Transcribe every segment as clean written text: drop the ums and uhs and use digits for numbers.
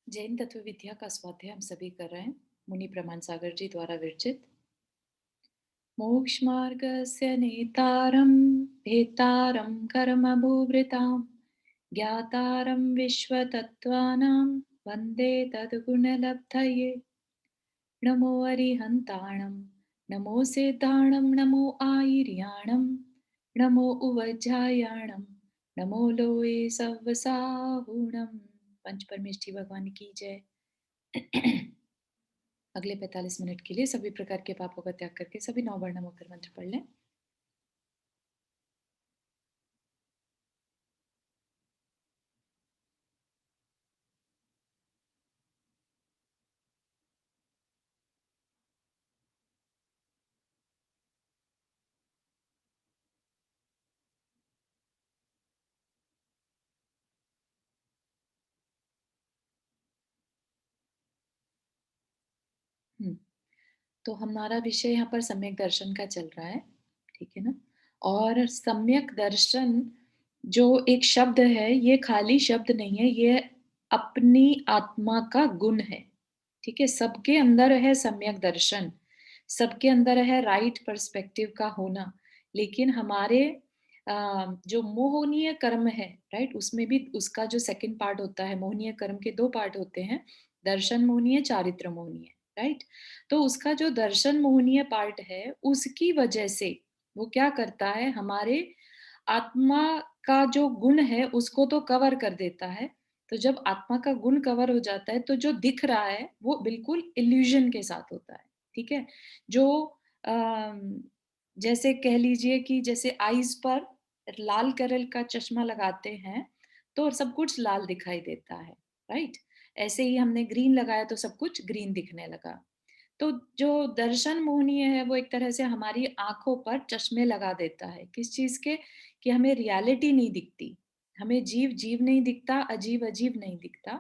जैन तत्व विद्या का स्वाध्याय हम सभी कर रहे हैं। मुनि प्रमाण सागर जी द्वारा विरचित। मोक्ष मार्गस्य नेतारं भेतारं कर्मभूवृतां ज्ञातारं विश्वतत्त्वानां वन्दे तद्गुणलब्धये। नमो अरिहन्ताणं नमो सिद्धाणं नमो आयर्याणं नमो उवज्जायाणं नमो लोये सव्वसाहुणं। पंच परमेष्ठी भगवान की जय। अगले 45 मिनट के लिए सभी प्रकार के पापों का त्याग करके सभी 9 बार नमो कर मंत्र पढ़ लें। तो हमारा विषय यहाँ पर सम्यक दर्शन का चल रहा है, ठीक है ना। और सम्यक दर्शन जो एक शब्द है, ये खाली शब्द नहीं है, ये अपनी आत्मा का गुण है, ठीक है। सबके अंदर है सम्यक दर्शन, सबके अंदर है राइट पर्सपेक्टिव का होना। लेकिन हमारे जो मोहनीय कर्म है, राइट, उसमें भी उसका जो सेकंड पार्ट होता है, मोहनीय कर्म के दो पार्ट होते हैं, दर्शन मोहनीय, चारित्र मोहनीय, राइट। तो उसका जो दर्शन मोहनीय पार्ट है, उसकी वजह से वो क्या करता है, हमारे आत्मा का जो गुण है उसको तो कवर कर देता है। तो जब आत्मा का गुण कवर हो जाता है तो जो दिख रहा है वो बिल्कुल इल्यूजन के साथ होता है, ठीक है। जो अम, जैसे कह लीजिए कि जैसे आईज पर लाल कलर का चश्मा लगाते हैं तो सब कुछ लाल दिखाई देता है, राइट। ऐसे ही हमने ग्रीन लगाया तो सब कुछ ग्रीन दिखने लगा। तो जो दर्शन मोहनीय है वो एक तरह से हमारी आंखों पर चश्मे लगा देता है, किस चीज के, कि हमें रियलिटी नहीं दिखती, हमें जीव जीव नहीं दिखता, अजीब अजीब नहीं दिखता।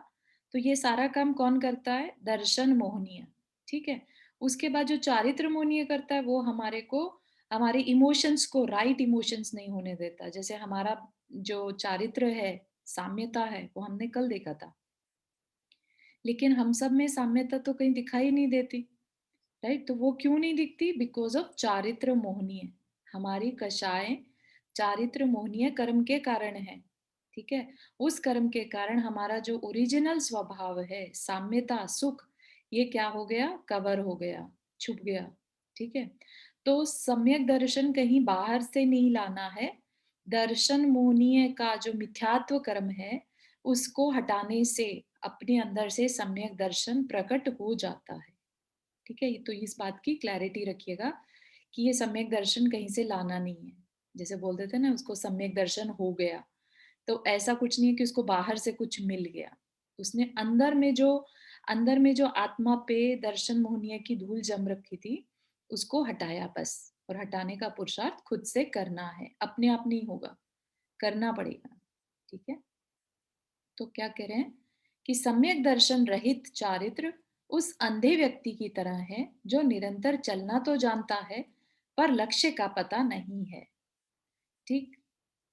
तो ये सारा काम कौन करता है, दर्शन मोहनीय, ठीक है। उसके बाद जो चारित्र मोहनीय करता है वो हमारे को, हमारे इमोशंस को राइट इमोशंस नहीं होने देता। जैसे हमारा जो चारित्र है, साम्यता है, वो हमने कल देखा था, लेकिन हम सब में साम्यता तो कहीं दिखाई नहीं देती, राइट। तो वो क्यों नहीं दिखती, बिकॉज ऑफ चारित्र मोहनीय। हमारी कषाय चारित्र मोहनीय कर्म के कारण है, ठीक है। उस कर्म के कारण हमारा जो ओरिजिनल स्वभाव है, साम्यता, सुख, ये क्या हो गया, कवर हो गया, छुप गया, ठीक है। तो सम्यक दर्शन कहीं बाहर से नहीं लाना है। दर्शन मोहनीय का जो मिथ्यात्व कर्म है उसको हटाने से अपने अंदर से सम्यक दर्शन प्रकट हो जाता है, ठीक है। तो इस बात की क्लैरिटी रखिएगा कि ये सम्यक दर्शन कहीं से लाना नहीं है। जैसे बोल देते हैं ना, उसको सम्यक दर्शन हो गया, तो ऐसा कुछ नहीं है कि उसको बाहर से कुछ मिल गया। उसने अंदर में जो आत्मा पे दर्शन मोहनीय की धूल जम रखी थी उसको हटाया बस। और हटाने का पुरुषार्थ खुद से करना है, अपने आप नहीं होगा, करना पड़ेगा, ठीक है। तो क्या कह रहे हैं कि सम्यक दर्शन रहित चारित्र उस अंधे व्यक्ति की तरह है जो निरंतर चलना तो जानता है पर लक्ष्य का पता नहीं है, ठीक।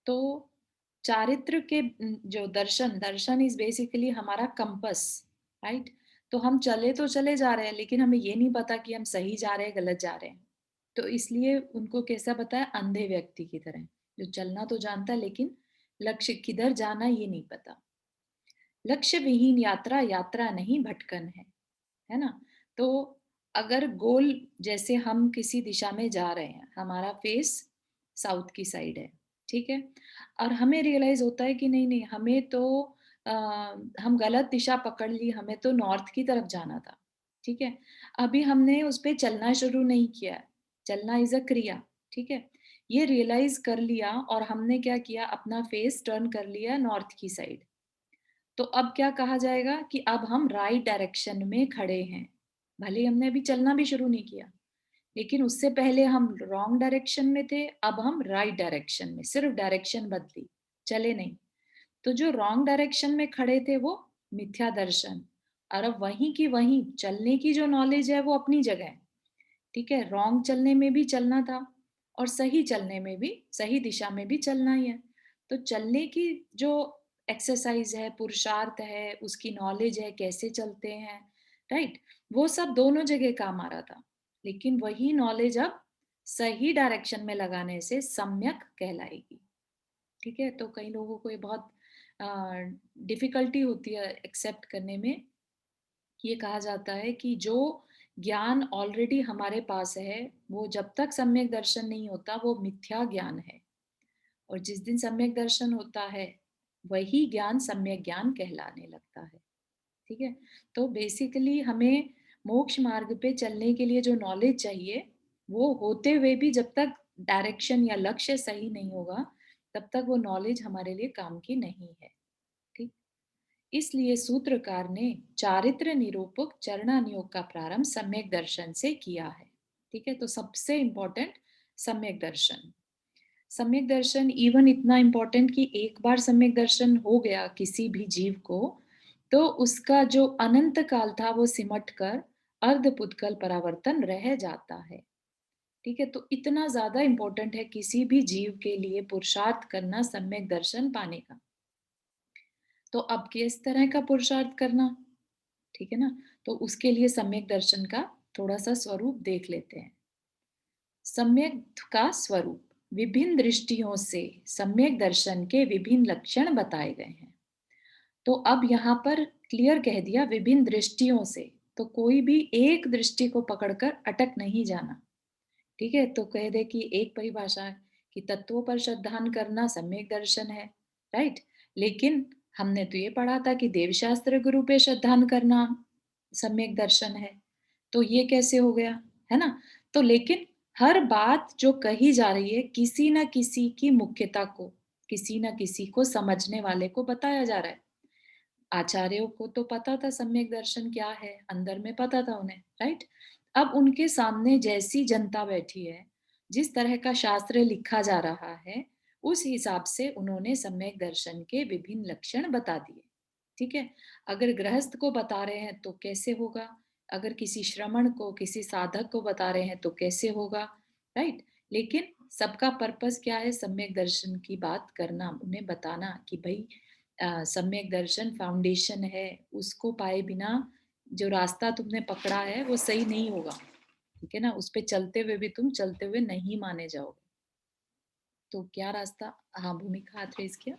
तो चारित्र के जो दर्शन, दर्शन इज बेसिकली हमारा कंपस, राइट। तो हम चले तो चले जा रहे हैं लेकिन हमें ये नहीं पता कि हम सही जा रहे हैं गलत जा रहे हैं। तो इसलिए उनको कैसा पता है, अंधे व्यक्ति की तरह, जो चलना तो जानता है लेकिन लक्ष्य किधर जाना ये नहीं पता। लक्ष्य विहीन यात्रा यात्रा नहीं भटकन है ना। तो अगर गोल, जैसे हम किसी दिशा में जा रहे हैं, हमारा फेस साउथ की साइड है, ठीक है। और हमें रियलाइज होता है कि नहीं नहीं, हमें तो आ, हम गलत दिशा पकड़ ली, हमें तो नॉर्थ की तरफ जाना था, ठीक है। अभी हमने उस पर चलना शुरू नहीं किया है, चलना इज अ क्रिया, ठीक है। ये रियलाइज कर लिया और हमने क्या किया, अपना फेस टर्न कर लिया नॉर्थ की साइड। तो अब क्या कहा जाएगा कि अब हम राइट डायरेक्शन में खड़े हैं। भले ही हमने अभी चलना भी शुरू नहीं किया, लेकिन उससे पहले हम रॉन्ग डायरेक्शन में थे, अब हम राइट डायरेक्शन में, सिर्फ डायरेक्शन बदली, चले नहीं। तो जो रॉन्ग डायरेक्शन में खड़े थे वो मिथ्या दर्शन, और अब वहीं की वहीं चलने की जो नॉलेज है वो अपनी जगह है, ठीक है। रॉन्ग चलने में भी चलना था और सही चलने में भी, सही दिशा में भी चलना ही है। तो चलने की जो एक्सरसाइज है, पुरुषार्थ है, उसकी नॉलेज है, कैसे चलते हैं, राइट? वो सब दोनों जगह काम आ रहा था। लेकिन वही नॉलेज अब सही डायरेक्शन में लगाने से सम्यक कहलाएगी, ठीक है? तो कई लोगों को ये बहुत डिफ़िकल्टी होती है एक्सेप्ट करने में। ये कहा जाता है कि जो ज्ञान ऑलरेडी हमारे पास है, वो जब तक सम्यक दर्शन नहीं होता, वो मिथ्या ज्ञान है। और जिस दिन सम्यक दर्शन होता है, वही ज्ञान सम्यक ज्ञान कहलाने लगता है, ठीक है? तो बेसिकली हमें मोक्ष मार्ग पे चलने के लिए जो नॉलेज चाहिए, वो होते हुए भी जब तक डायरेक्शन या लक्ष्य सही नहीं होगा, तब तक वो नॉलेज हमारे लिए काम की नहीं है, ठीक? इसलिए सूत्रकार ने चारित्र निरूपक चरणानुयोग का प्रारंभ सम्यक दर्शन से किया है, ठीक है? तो सबसे इंपॉर्टेंट सम्यक दर्शन। सम्यक दर्शन इवन इतना इम्पोर्टेंट कि एक बार सम्यक दर्शन हो गया किसी भी जीव को, तो उसका जो अनंत काल था वो सिमट कर अर्धपुद्गल परावर्तन रह जाता है, ठीक है? तो इतना ज्यादा इम्पोर्टेंट है किसी भी जीव के लिए पुरुषार्थ करना सम्यक दर्शन पाने का। तो अब किस तरह का पुरुषार्थ करना, ठीक है ना? तो उसके लिए सम्यक दर्शन का थोड़ा सा स्वरूप देख लेते हैं। सम्यक का स्वरूप विभिन्न दृष्टियों से सम्यक दर्शन के विभिन्न लक्षण बताए गए हैं। तो अब यहाँ पर क्लियर कह दिया विभिन्न दृष्टियों से, तो कोई भी एक दृष्टि को पकड़कर अटक नहीं जाना, ठीक है? तो कह दे कि एक परिभाषा कि तत्वों पर श्रद्धान करना सम्यक दर्शन है, राइट? लेकिन हमने तो ये पढ़ा था कि देवशास्त्र गुरु पे श्रद्धान करना सम्यक दर्शन है। तो ये कैसे हो गया, है ना? तो लेकिन हर बात जो कही जा रही है किसी न किसी की मुख्यता को, किसी न किसी को समझने वाले को बताया जा रहा है। आचार्यों को तो पता था सम्यक दर्शन क्या है, अंदर में पता था उन्हें, राइट? अब उनके सामने जैसी जनता बैठी है, जिस तरह का शास्त्र लिखा जा रहा है, उस हिसाब से उन्होंने सम्यक दर्शन के विभिन्न लक्षण बता दिए, ठीक है? अगर गृहस्थ को बता रहे हैं तो कैसे होगा? अगर किसी श्रमण को, किसी साधक को बता रहे हैं तो कैसे होगा, राइट? लेकिन सबका पर्पस क्या है? सम्यक दर्शन की बात करना, उन्हें बताना कि भाई सम्यक दर्शन फाउंडेशन है, उसको पाए बिना जो रास्ता तुमने पकड़ा है वो सही नहीं होगा, ठीक है ना? उस पे चलते हुए भी तुम चलते हुए नहीं माने जाओगे। तो क्या रास्ता, हाँ, भूमिका हाथ रेज किया।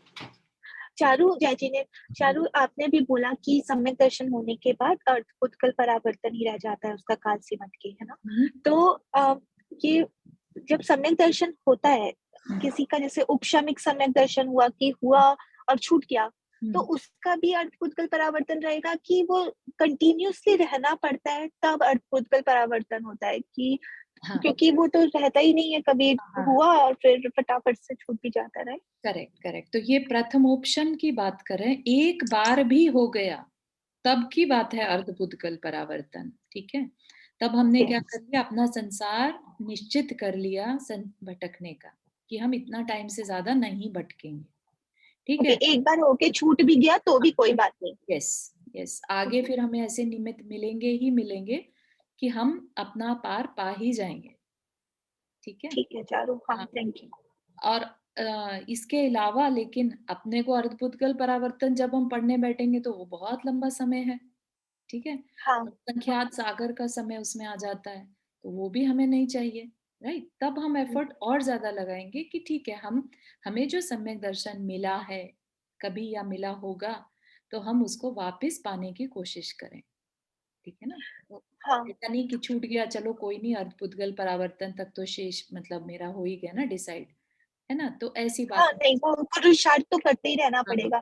चारू जय जी ने, चारू आपने भी बोला कि सम्यक दर्शन होने के बाद अर्थ उत्कल परावर्तन ही रह जाता है उसका काल सिमट के, है ना? हम्म, तो ये जब सम्यक दर्शन होता है, हम्म, किसी का जैसे उपशमिक सम्यक दर्शन हुआ कि हुआ और छूट गया, तो हम्म, उसका भी अर्थ उत्कल परावर्तन रहेगा कि वो कंटिन्यूअसली रहना पड़ता है तब अर्थ उत्कल परावर्तन होता है कि, हाँ, क्योंकि वो तो रहता ही नहीं है, कभी हाँ, हुआ और फिर फटाफट से छूट भी जाता है। Correct, correct. तो ये प्रथम ऑप्शन की बात करें, एक बार भी हो गया, तब की बात है अर्धबुद्धकल परावर्तन, ठीक है? तब हमने क्या कर यस। लिया, अपना संसार निश्चित कर लिया भटकने का, कि हम इतना टाइम से ज्यादा नहीं भटकेंगे, ठीक ओके, है? एक बार होके छूट भी गया तो भी कोई बात नहीं। Yes, yes. आगे फिर हमें ऐसे निमित्त मिलेंगे ही मिलेंगे कि हम अपना पार पा ही जाएंगे, ठीक है? ठीक है चारू, हाँ, हाँ। Thank you. और इसके अलावा लेकिन अपने को अर्धभुतगल परावर्तन जब हम पढ़ने बैठेंगे तो वो बहुत लंबा समय है, ठीक है? हाँ। हाँ। संख्यात सागर का समय उसमें आ जाता है, तो वो भी हमें नहीं चाहिए, राइट? तब हम एफर्ट और ज्यादा लगाएंगे कि ठीक है, हम हमें जो सम्यक दर्शन मिला है कभी या मिला होगा, तो हम उसको वापस पाने की कोशिश करें, ठीक है ना? तो हाँ। ऐसा नहीं कि छूट गया, चलो कोई नहीं, अर्धपुद्गल परावर्तन तक तो शेष मतलब मेरा हो ही गया ना डिसाइड, है ना? तो ऐसी हाँ, बात नहीं, वो पुरुषार्थ तो करते ही रहना हाँ, पड़ेगा।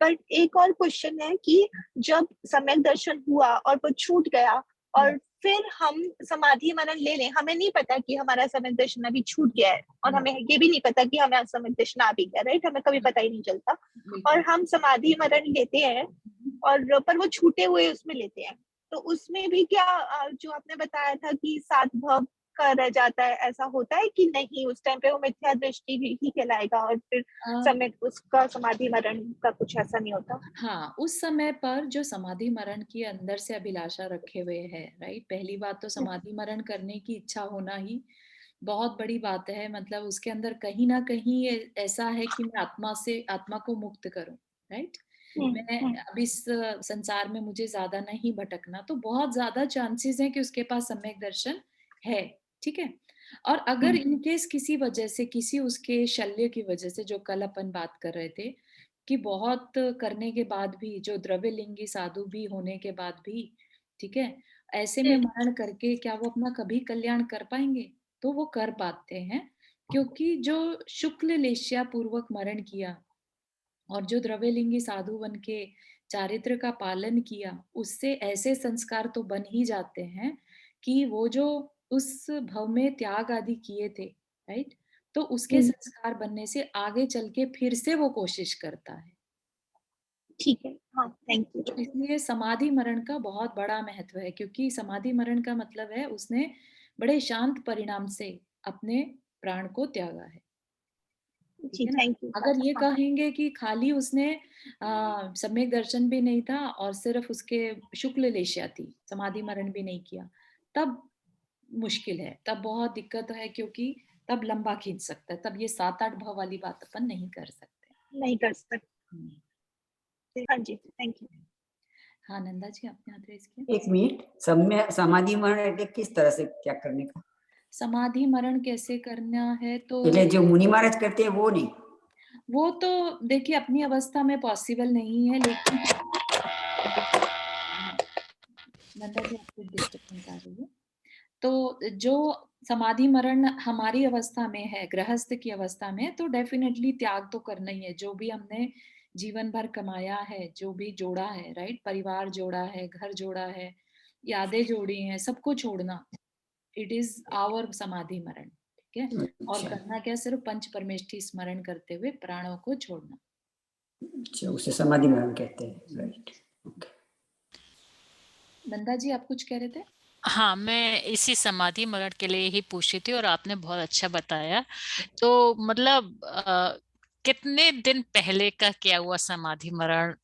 पर एक और क्वेश्चन है कि जब सम्यक दर्शन हुआ और वो छूट गया हाँ, और फिर हम समाधि मनन ले लें, हमें नहीं पता कि हमारा सम्यक दर्शन अभी छूट गया है और हाँ, हमें ये भी नहीं पता कि हमें सम्यक दर्शन आ भी गया, राइट? हमें कभी हाँ, पता ही नहीं चलता। और बिल्कुल। हम समाधि मनन लेते हैं और पर वो छूटे हुए उसमें लेते हैं, तो उसमें भी क्या जो आपने बताया था कि सात भव का रह जाता है, ऐसा होता है कि नहीं, उस टाइम पे वो मिथ्या दृष्टि ही कहलाएगा और फिर अ, समय उसका समाधि मरण का कुछ ऐसा नहीं होता? हाँ, उस समय पर जो समाधि मरण की अंदर से अभिलाषा रखे हुए है, राइट? पहली बात तो समाधि मरण करने की इच्छा होना ही बहुत बड़ी बात है, मतलब उसके अंदर कहीं ना कहीं ऐसा है कि मैं आत्मा को मुक्त करूं, राइट? हुँ, मैं हुँ, अब इस संसार में मुझे ज़्यादा नहीं भटकना, तो बहुत ज़्यादा चांसेस हैं कि उसके पास सम्यक दर्शन है, ठीक है? और अगर हुँ, इन केस किसी वजह से, किसी उसके शल्य की वजह से, जो कल अपन बात कर रहे थे, कि बहुत करने के बाद भी, जो द्रव्यलिंगी साधु भी होने के बाद भी, ठीक है? ऐसे में हुँ, मरण करके क्या वो अपना कभी कल्याण कर पाएँगे? तो वो कर पाते हैं, क्योंकि जो शुक्ल लेस्या पूर्वक मरण किया और जो द्रव्यलिंगी साधु बन के चारित्र का पालन किया, उससे ऐसे संस्कार तो बन ही जाते हैं कि वो जो उस भव में त्याग आदि किए थे, राइट? तो उसके हुँ, संस्कार बनने से आगे चल के फिर से वो कोशिश करता है। ठीक है। हाँ, ठीक है? थैंक तो यू। इसलिए समाधि मरण का बहुत बड़ा महत्व है, क्योंकि समाधि मरण का मतलब है उसने बड़े शांत परिणाम से अपने प्राण को त्यागा है। ठीक जी, है ना? थैंक यू अगर ये हाँ, कहेंगे कि खाली उसने सम्यक दर्शन भी नहीं था और सिर्फ़ उसके शुक्ल लेशा थी, समाधि मरण भी नहीं किया, तब मुश्किल है, तब बहुत दिक्कत है, क्योंकि तब लंबा खींच सकता है, तब ये 7-8 भाव वाली बात अपन नहीं कर सकते। नहीं कर सकते। हुँ। हाँ जी, थैंक यू। हाँ, नंदा जी आपने हाथ रेज़ किया? एक मिनट, समाधि मरण किस तरह से क्या करने का? समाधि मरण कैसे करना है, तो એટલે जो मुनि महाराज करते हैं वो नहीं। वो तो देखिए अपनी अवस्था में पॉसिबल नहीं है, लेकिन हाँ, नंदा जी आपको डिस्टर्बेंस आ रही है। तो जो समाधि मरण हमारी अवस्था में है, गृहस्थ की अवस्था में, तो डेफ़िनेटली त्याग तो करना ही है। जो भी हमने जीवन भर कमाया है, जो भी जोड़ा है, राइट? परिवार जोड़ा है, घर जोड़ा है, यादें जोड़ी हैं, सबको छोड़ना। इट इज़ आवर समाधि मरण, ठीक है? और अच्छा, करना क्या है, सिर्फ़ पंच परमेष्ठी स्मरण करते हुए प्राणों को छोड़ना। अच्छा उसे समाधि मरण कहते हैं, राइट। ओके। नंदा जी आप कुछ कह रहे थे? हाँ, मैं इसी समाधि मरण के लिए ही पूछी थी और आपने बहुत अच्छा बताया। तो मतलब कितने दिन पहले का किया हुआ समाधि मरण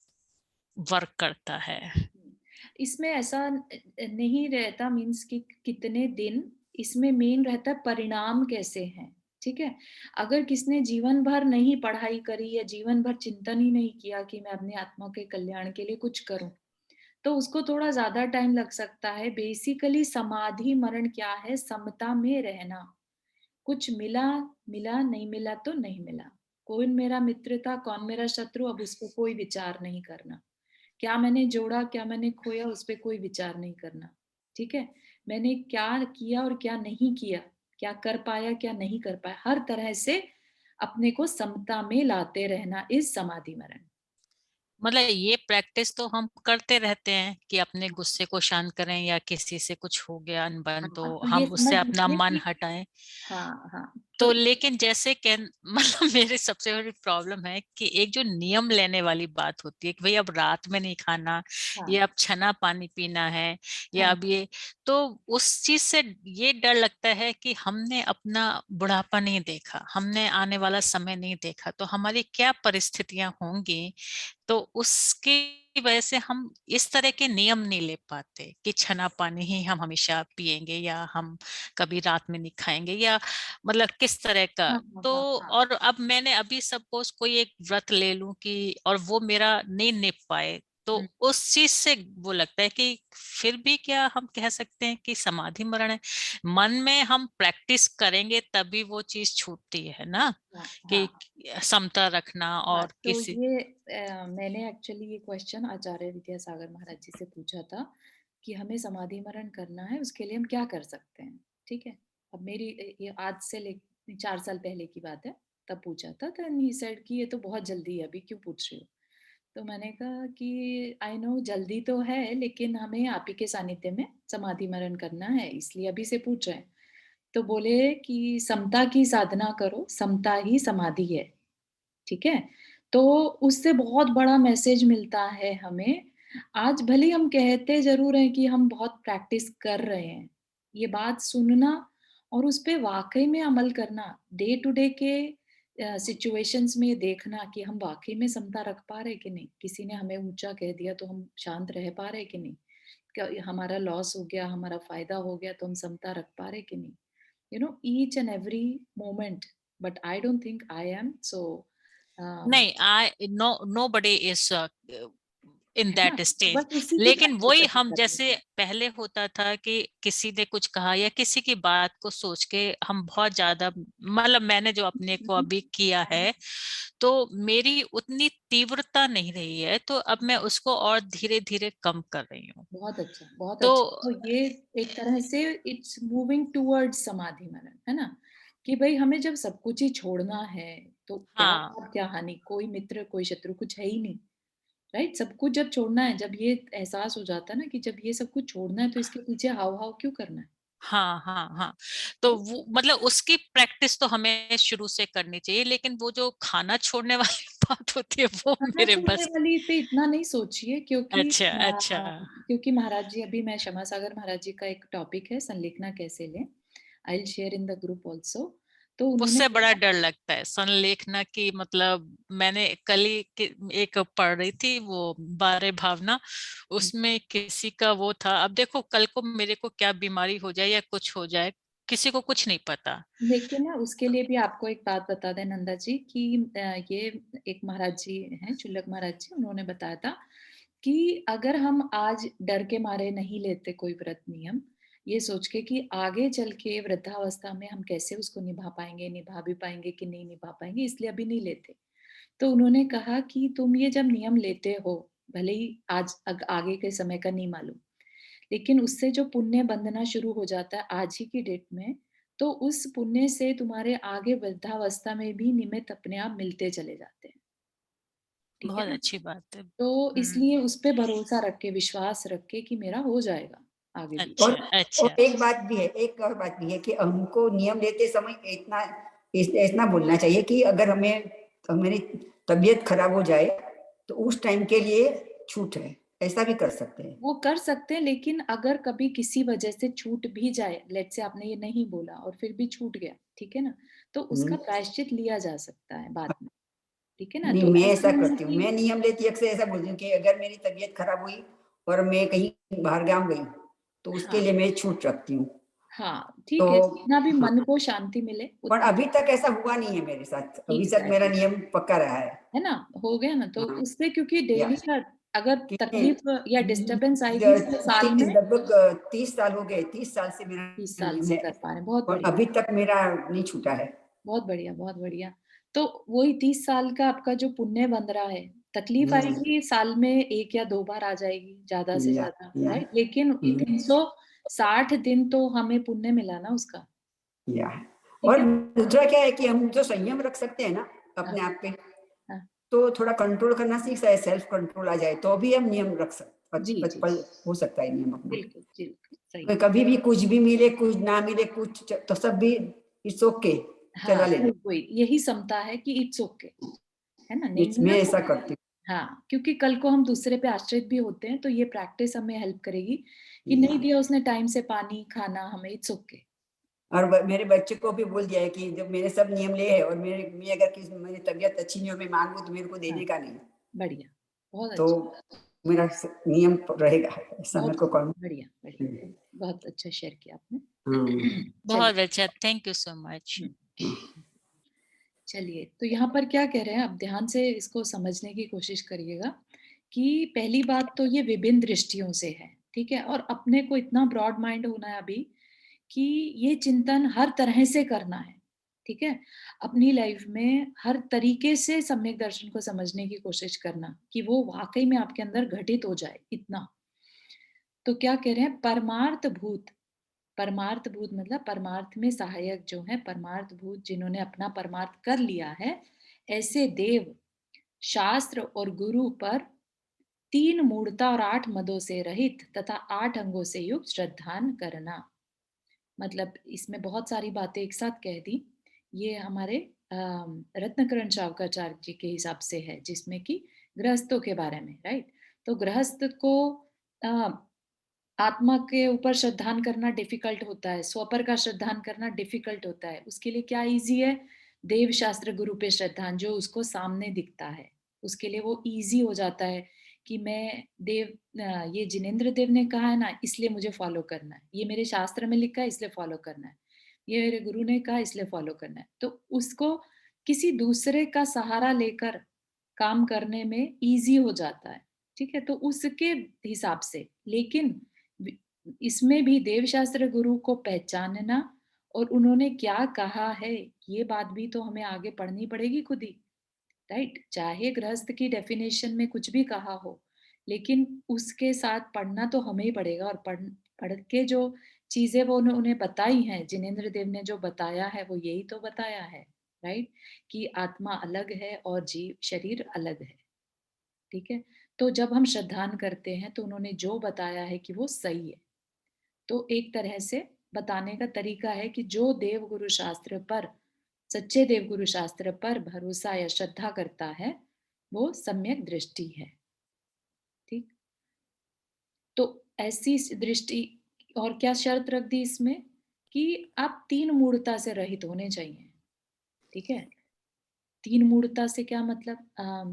वर्क करता है? इसमें ऐसा नहीं रहता मीन्स कि कितने दिन, इसमें मेन रहता है परिणाम कैसे हैं, ठीक है? अगर किसने जीवन भर नहीं पढ़ाई करी या जीवन भर चिंतन ही नहीं किया कि मैं अपनी आत्मा के कल्याण के लिए कुछ करूँ, तो उसको थोड़ा ज़्यादा टाइम लग सकता है। बेसिकली समाधि मरण क्या है? समता में रहना। कुछ मिला, मिला, नहीं मिला तो नहीं मिला। कौन मेरा मित्र था, कौन मेरा शत्रु, अब उस पे कोई विचार नहीं करना। क्या मैंने जोड़ा, क्या मैंने खोया, उस पे कोई विचार नहीं करना, ठीक है? मैंने क्या किया और क्या नहीं किया, क्या कर पाया, क्या नहीं कर पाया, हर तरह से अपने को समता में लाते रहना इस समाधि मरण। मतलब ये प्रैक्टिस तो हम करते रहते हैं कि अपने गुस्से को शांत करें या किसी से कुछ हो गया अनबन तो हाँ, तो ये हम समझ उससे अपना लीजिए मन कि हटाएं। हाँ, हाँ, तो तो लेकिन जैसे कह मतलब मेरी सबसे बड़ी प्रॉब्लम है कि एक जो नियम लेने वाली बात होती है कि भाई अब रात में नहीं खाना, हाँ, ये अब छना पानी पीना है, या हाँ, अब ये, तो उस चीज से ये डर लगता है कि हमने अपना बुढ़ापा नहीं देखा, हमने आने वाला समय नहीं देखा, तो हमारी क्या परिस्थितियां होंगी, तो उसकी वजह से हम इस तरह के नियम नहीं ले पाते कि छना पानी ही हम हमेशा पिएंगे या हम कभी रात में नहीं खाएंगे या मतलब किस तरह का। हाँ, हाँ, तो हाँ, हाँ, और अब मैंने अभी सपोज कोई एक व्रत ले लूं कि और वो मेरा नहीं निप पाए, तो हुँ। उस चीज से वो लगता है कि फिर भी क्या हम कह सकते हैं कि समाधि मरण है? मन में हम प्रैक्टिस करेंगे तभी वो चीज छूटती है ना, हाँ, कि हाँ, समता रखना हाँ, और तो किसी। ये मैंने एक्चुअली ये क्वेश्चन आचार्य विद्यासागर महाराज जी से पूछा था कि हमें समाधि मरण करना है, उसके लिए हम क्या कर सकते हैं, ठीक है? अब मेरी ये आज से ले 4 साल पहले की बात है, तब पूछा था, देन ही सेड कि ये तो बहुत जल्दी है, अभी क्यों पूछ रही हो? तो मैंने कहा कि आई नो जल्दी तो है, लेकिन हमें आप ही के सानिध्य में समाधि मरण करना है, इसलिए अभी से पूछ रहे हैं। तो बोले कि समता की साधना करो, समता ही समाधि है। ठीक है? तो उससे बहुत बड़ा मैसेज मिलता है हमें। आज भले ही हम कहते ज़रूर हैं कि हम बहुत प्रैक्टिस कर रहे हैं। ये बात सुनना और उस पे वाक़ई में अमल करना, डे टू डे के सिचुएशंस में ये देखना कि हम वाक़ई में समता रख पा रहे हैं कि नहीं? किसी ने हमें ऊँचा कह दिया तो हम शांत रह पा रहे हैं कि नहीं? क्या हमारा लॉस हो गया, हमारा फ़ायदा हो गया तो हम समता रख पा रहे हैं कि नहीं? You know, each and every moment, but I don't think I am. So नहीं, I know body is in है ना? That stage. बस उसी की लेकिन प्रैक्टिस वही अभी हम कर रहे जैसे हैं। पहले होता था कि किसी ने कुछ कहा या किसी की बात को सोच के हम बहुत ज्यादा, मतलब मैंने जो अपने को अभी किया है तो मेरी उतनी तीव्रता नहीं रही है, तो अब मैं उसको और धीरे धीरे कम कर रही हूँ। बहुत अच्छा, बहुत तो अच्छा। तो ये एक तरह से इट्स मूविंग टुवर्ड्स समाधि मनन, है ना? कि भई हमें जब सब कुछ ही छोड़ना है, तो क्या हाँ, लाभ, क्या हानि? कोई मित्र, कोई शत्रु, कुछ है ही नहीं, राइट? सब कुछ जब छोड़ना है, जब ये एहसास हो जाता है ना कि जब ये सब कुछ छोड़ना है, तो इसके पीछे हाव-भाव क्यों करना है? हाँ, हाँ, हाँ। तो वो मतलब उसकी प्रैक्टिस तो हमें शुरू से करनी चाहिए, लेकिन वो जो खाना छोड़ने वाली बात होती है वो खाना मेरे छोड़ने बस। वाली पे इतना नहीं सोचिए, क्योंकि अच्छा, अच्छा। क्योंकि महाराज जी, अभी मैं क्षमा सागर महाराज जी का एक टॉपिक है, संलेखना कैसे लें, I will share in the group also. तो उन्होंने उससे बड़ा कहा, डर लगता है संलेखना की, मतलब मैंने कल ही एक पढ़ रही थी वो 12 भावना, उसमें किसी का वो था। अब देखो कल को मेरे को क्या बीमारी हो जाए या कुछ हो जाए, किसी को कुछ नहीं पता। लेकिन ना उसके लिए भी आपको एक बात बता दें नंदा जी कि ये एक महाराज जी हैं, चुल्लक महाराज जी, उन्होंने बताया था कि अगर हम आज डर के मारे नहीं लेते कोई व्रत नियम, ये सोच के कि आगे चल के वृद्धावस्था में हम कैसे उसको निभा पाएंगे, निभा भी पाएंगे कि नहीं निभा पाएंगे, इसलिए अभी नहीं लेते। तो उन्होंने कहा कि तुम ये जब नियम लेते हो, भले ही आज आगे के समय का नहीं मालूम, लेकिन उससे जो पुण्य बंधना शुरू हो जाता है आज ही की डेट में, तो उस पुण्य से तुम्हारे आगे वृद्धावस्था में भी निमित्त अपने आप मिलते चले जाते हैं। ठीक है बहुत ना? अच्छी बात है। तो इसलिए उस पे भरोसा रख के, विश्वास रख के कि मेरा हो जाएगा आगे भी। और अच्छा, अच्छा। एक बात भी है, एक और बात भी है कि हमको नियम लेते समय इतना बोलना चाहिए कि अगर हमारी तबीयत खराब हो जाए तो उस टाइम के लिए छूट है, ऐसा भी कर सकते हैं। वो कर सकते हैं, लेकिन अगर कभी किसी वजह से छूट भी जाए, लेट्स से आपने ये नहीं बोला और फिर भी छूट गया, ठीक है ना? तो उसका हम्म। प्रायश्चित लिया जा सकता है बाद में, ठीक है ना? नहीं, तो मैं ऐसा ऐसा नहीं है करती हूँ, कि मैं नियम लेती अक्सर ऐसा बोलती हूँ कि अगर मेरी तबीयत खराब हुई और मैं कहीं बाहर गाँव गई तो उसके हाँ, लिए मैं छूट रखती हूँ। हाँ, तो ठीक है, जितना भी हाँ, मन को शांति मिले पर उतना अभी तक ऐसा हुआ नहीं है मेरे साथ, अभी तक मेरा एग्ज़ैक्टली, नियम पक्का रहा है। है ना? हो गया ना, तो हाँ, उससे क्योंकि या डेली का अगर कि तकलीफ या डिस्टर्बेंस आएगी तो साल में लगभग 30 साल हो गए, 30 साल से 30 मेरा साल नियम से है कर पा रहे हैं, बहुत और बढ़िया, अभी तक मेरा नहीं छूटा है। बहुत बढ़िया, बहुत बढ़िया। तो वही 30 साल का आपका जो पुण्य बन रहा है, तकलीफ हम्म, आएगी साल में 1 या 2 बार आ जाएगी, ज़्यादा से या ज़्यादा, या राइट? लेकिन हम्म, 360 दिन तो हमें पुण्य मिला ना उसका, या ठीक और है? दूसरा क्या है कि हम जो संयम रख सकते हैं ना हाँ, अपने आप पे, हाँ। तो थोड़ा कंट्रोल करना सीख जाए, सेल्फ कंट्रोल आ जाए तो भी हम नियम रख जी, सकते, जी। हो सकता है नियम अपना। बिल्कुल, बिल्कुल, सही। कभी भी कुछ भी मिले कुछ ना मिले कुछ तो सब भी इट्स ओके, हाँ, चला लेना। वही यही समता है कि इट्स ओके, है ना? नहीं मैं मिला तो ऐसा करती हाँ, क्योंकि कल को हम दूसरे पे आश्रित भी होते हैं, तो ये प्रैक्टिस हमें हेल्प करेगी कि हूँ। नहीं दिया उसने टाइम से पानी, खाना हमें, इट्स ओके। और मेरे बच्चे को भी बोल दिया है कि जब मैंने सब नियम लिए हैं और मैं अगर किसी मेरी तबीयत अच्छी नहीं हो मैं मांगू तो मेरे को हाँ, देने का नहीं, बढ़िया, बहुत तो अच्छा, मेरा नियम रहेगा, ऐसा बहुत मेरे को बढ़िया, करना। बढ़िया, बढ़िया। बहुत अच्छा शेयर किया आपने। हम्म, चलिए, बहुत अच्छा, थैंक यू सो मच। हुँ, चलिए, तो यहाँ पर क्या कह रहे हैं, आप ध्यान से इसको समझने की कोशिश करिएगा कि पहली बात तो ये विभिन्न दृष्टियों से है, ठीक है? और अपने को इतना ब्रॉड माइंड होना है अभी कि ये चिंतन हर तरह से करना है, ठीक है? अपनी लाइफ में हर तरीके से सम्यक दर्शन को समझने की कोशिश करना कि वो वाक़ई में आपके अंदर घटित हो जाए, इतना। तो क्या कह रहे हैं, परमार्थ भूत मतलब परमार्थ में सहायक जो है, परमार्थ भूत जिन्होंने अपना परमार्थ कर लिया है, ऐसे देव शास्त्र और गुरु पर 3 मूढ़ता और 8 मदों से रहित तथा 8 अंगों से युक्त श्रद्धान करना। मतलब इसमें बहुत सारी बातें एक साथ कह दी। ये हमारे रत्नकरण चावकाचार्य जी के हिसाब से है, जिसमें कि गृहस्थों के बारे में, राइट? तो गृहस्थ को अ, आत्मा के ऊपर श्रद्धान करना डिफिकल्ट होता है, स्वपर का श्रद्धान करना डिफिकल्ट होता है। उसके लिए क्या ईज़ी है? देव शास्त्र गुरु पे श्रद्धान, जो उसको सामने दिखता है। उसके लिए वो ईज़ी हो जाता है कि मैं ये जिनेंद्र देव ने कहा है ना, इसलिए मुझे फॉलो करना है। ये मेरे शास्त्र में लिखा है, इसलिए फॉलो करना है। ये मेरे गुरु ने कहा, इसलिए फॉलो करना है। तो उसको किसी दूसरे का सहारा लेकर काम करने में इजी हो जाता है, ठीक है? तो उसके हिसाब से, लेकिन इसमें भी देवशास्त्र गुरु को पहचानना और उन्होंने क्या कहा है, ये बात भी तो हमें आगे पढ़नी पड़ेगी खुद ही, राइट? चाहे गृहस्थ की डेफिनेशन में कुछ भी कहा हो, लेकिन उसके साथ पढ़ना तो हमें ही पड़ेगा, और पढ़ के जो चीजें वो उन्हें बताई हैं, जिनेंद्र देव ने जो बताया है वो यही तो बताया है, राइट? कि आत्मा अलग है और जीव शरीर अलग है, ठीक है? तो जब हम श्रद्धान करते हैं तो उन्होंने जो बताया है कि वो सही है। तो एक तरह से बताने का तरीका है कि जो देव गुरु शास्त्र पर, सच्चे देव गुरु शास्त्र पर भरोसा या श्रद्धा करता है, वो सम्यक दृष्टि है, ठीक? तो ऐसी दृष्टि, और क्या शर्त रख दी इसमें कि आप तीन मूढ़ता से रहित होने चाहिए, ठीक है? तीन मूढ़ता से क्या मतलब?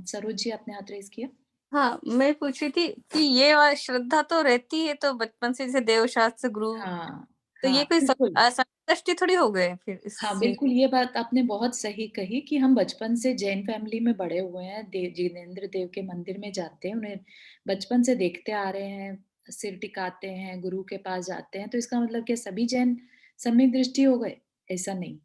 सरोज जी, आपने हाथ रेज किया। हाँ, मैं पूछ रही थी कि ये श्रद्धा तो रहती है तो बचपन से, जैसे देवशास्त्र गुरु, हाँ तो हाँ ये कोई बिल्कुल। दृष्टि थोड़ी हो गए फिर हाँ इससे? बिल्कुल, ये बात आपने बहुत सही कही कि हम बचपन से जैन फैमिली में बड़े हुए हैं, जिनेंद्र देव के मंदिर में जाते हैं, उन्हें बचपन से देखते आ रहे हैं, सिर टिकाते हैं, गुरु के पास जाते हैं, तो इसका मतलब क्या सभी जैन सम्यक दृष्टि हो गए? ऐसा नहीं,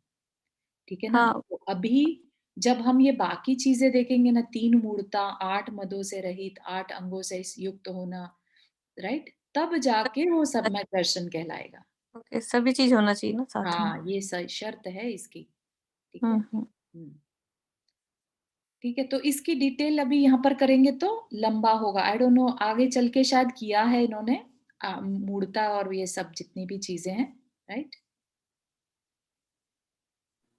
ठीक है ना? हाँ, तो अभी जब हम ये बाकी चीजें देखेंगे ना, तीन मूर्ता, 8 मदों से रहित, 8 अंगों से युक्त होना, राइट? तब जाके वो सम्यक दर्शन कहलाएगा। ओके, सभी चीज होना चाहिए ना साथ में। हाँ, ये शर्त है इसकी, ठीक है? हम्म। ठीक है, तो इसकी डिटेल अभी यहाँ पर करेंगे तो लंबा होगा। आई डोंट नो, आगे चल के शायद किया है इन्होंने मूर्ता और ये सब जितनी भी चीजें हैं, राइट?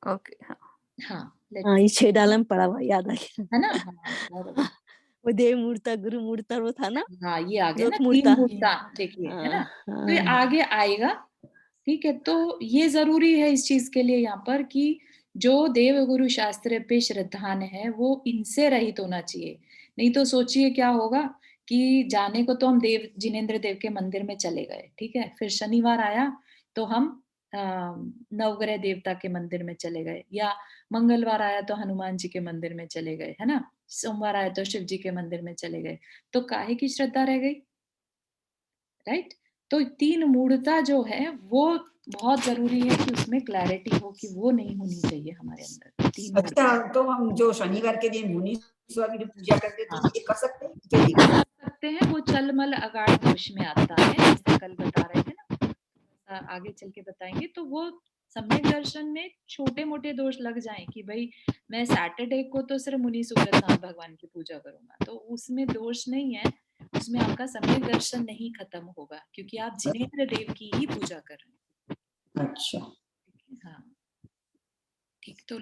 ओके, हाँ। हाँ, हाँ, ये लेट्स, 6 डाला में पड़ा हुआ याद आ गया। है ना? हाँ, बहुत अच्छा। वो देव मूर्ता, गुरु मूर्ता वो था ना, हाँ, ये आ गया ना लोक तीन मूर्ता। मूर्ता, देखिए, है ना? तो ये हाँ, आगे आएगा, ठीक है? तो ये जरूरी है इस चीज के लिए यहाँ पर कि जो देव गुरु शास्त्र पे श्रद्धान है वो इनसे रहित होना चाहिए। नहीं तो सोचिए क्या होगा कि जाने को तो हम देव जिनेंद्र देव के मंदिर में चले गए, ठीक है? फिर शनिवार आया तो हम नवग्रह देवता के मंदिर में चले गए, या मंगलवार आया तो हनुमान जी के मंदिर में चले गए, है ना? सोमवार आया तो शिव जी के मंदिर में चले गए, तो काहे की श्रद्धा रह गई, राइट? तो तीन मूढ़ता जो है वो बहुत जरूरी है कि उसमें क्लैरिटी हो कि वो नहीं होनी चाहिए हमारे अंदर, तीन मूढ़ता। अच्छा, तो हम जो शनिवार के दिन मुनि स्वामी की पूजा करते हैं, हाँ, तो ये कर सकते हैं? क्या दिक्कत है? कर सकते हैं, वो चलमल अगाड़ दोष में आता है, जैसे कल बता रहे थे ना, आगे चल के बताएंगे। तो वो सम्यक दर्शन में छोटे मोटे दोष लग जाएं कि भाई मैं सैटरडे को तो सिर्फ मुनि सुब्रत भगवान की पूजा करूंगा, तो उसमें दोष नहीं है, उसमें आपका सम्यक दर्शन नहीं खत्म होगा, क्योंकि आप जिनेंद्र देव की ही पूजा कर रहे हैं। अच्छा, हाँ, ठीक। तो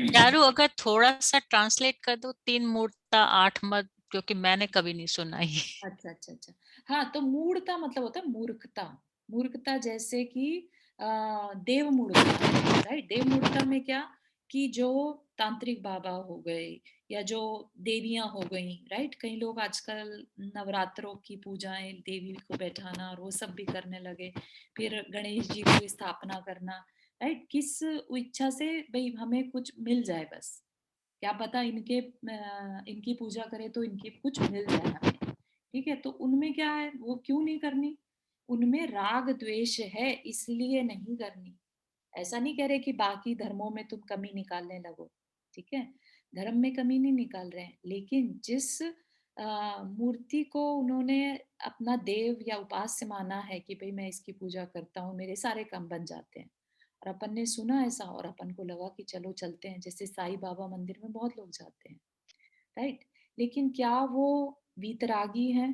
चारू, अगर थोड़ा सा ट्रांसलेट कर दो, 3 मूर्ता 8 मद, क्योंकि मैंने कभी नहीं सुना ही। अच्छा अच्छा अच्छा। हाँ, तो मूढ़ता मतलब होता है मूर्खता। मूर्खता जैसे कि देव मूढ़ता, राइट? देव मूढ़ता में क्या कि जो तांत्रिक बाबा हो गए या जो देवियां हो गई, राइट? कई लोग आजकल नवरात्रों की पूजाएं, देवी को बैठाना और वो सब भी करने लगे, फिर गणेश जी की स्थापना करना, राइट? किस इच्छा से? भाई हमें कुछ मिल जाए बस, क्या पता इनकी पूजा करें तो इनकी कुछ मिल जाए हमें, ठीक है? तो उनमें क्या है, वो क्यों नहीं करनी? उनमें राग द्वेष है, इसलिए नहीं करनी। ऐसा नहीं कह रहे कि बाकी धर्मों में तुम कमी निकालने लगो, ठीक है? धर्म में कमी नहीं निकाल रहे हैं, लेकिन जिस मूर्ति को उन्होंने अपना देव या उपास्य माना है कि भाई मैं इसकी पूजा करता हूँ, मेरे सारे काम बन जाते हैं, और अपन ने सुना ऐसा और अपन को लगा कि चलो चलते हैं, जैसे साईं बाबा मंदिर में बहुत लोग जाते हैं, राइट? लेकिन क्या वो वीतरागी हैं?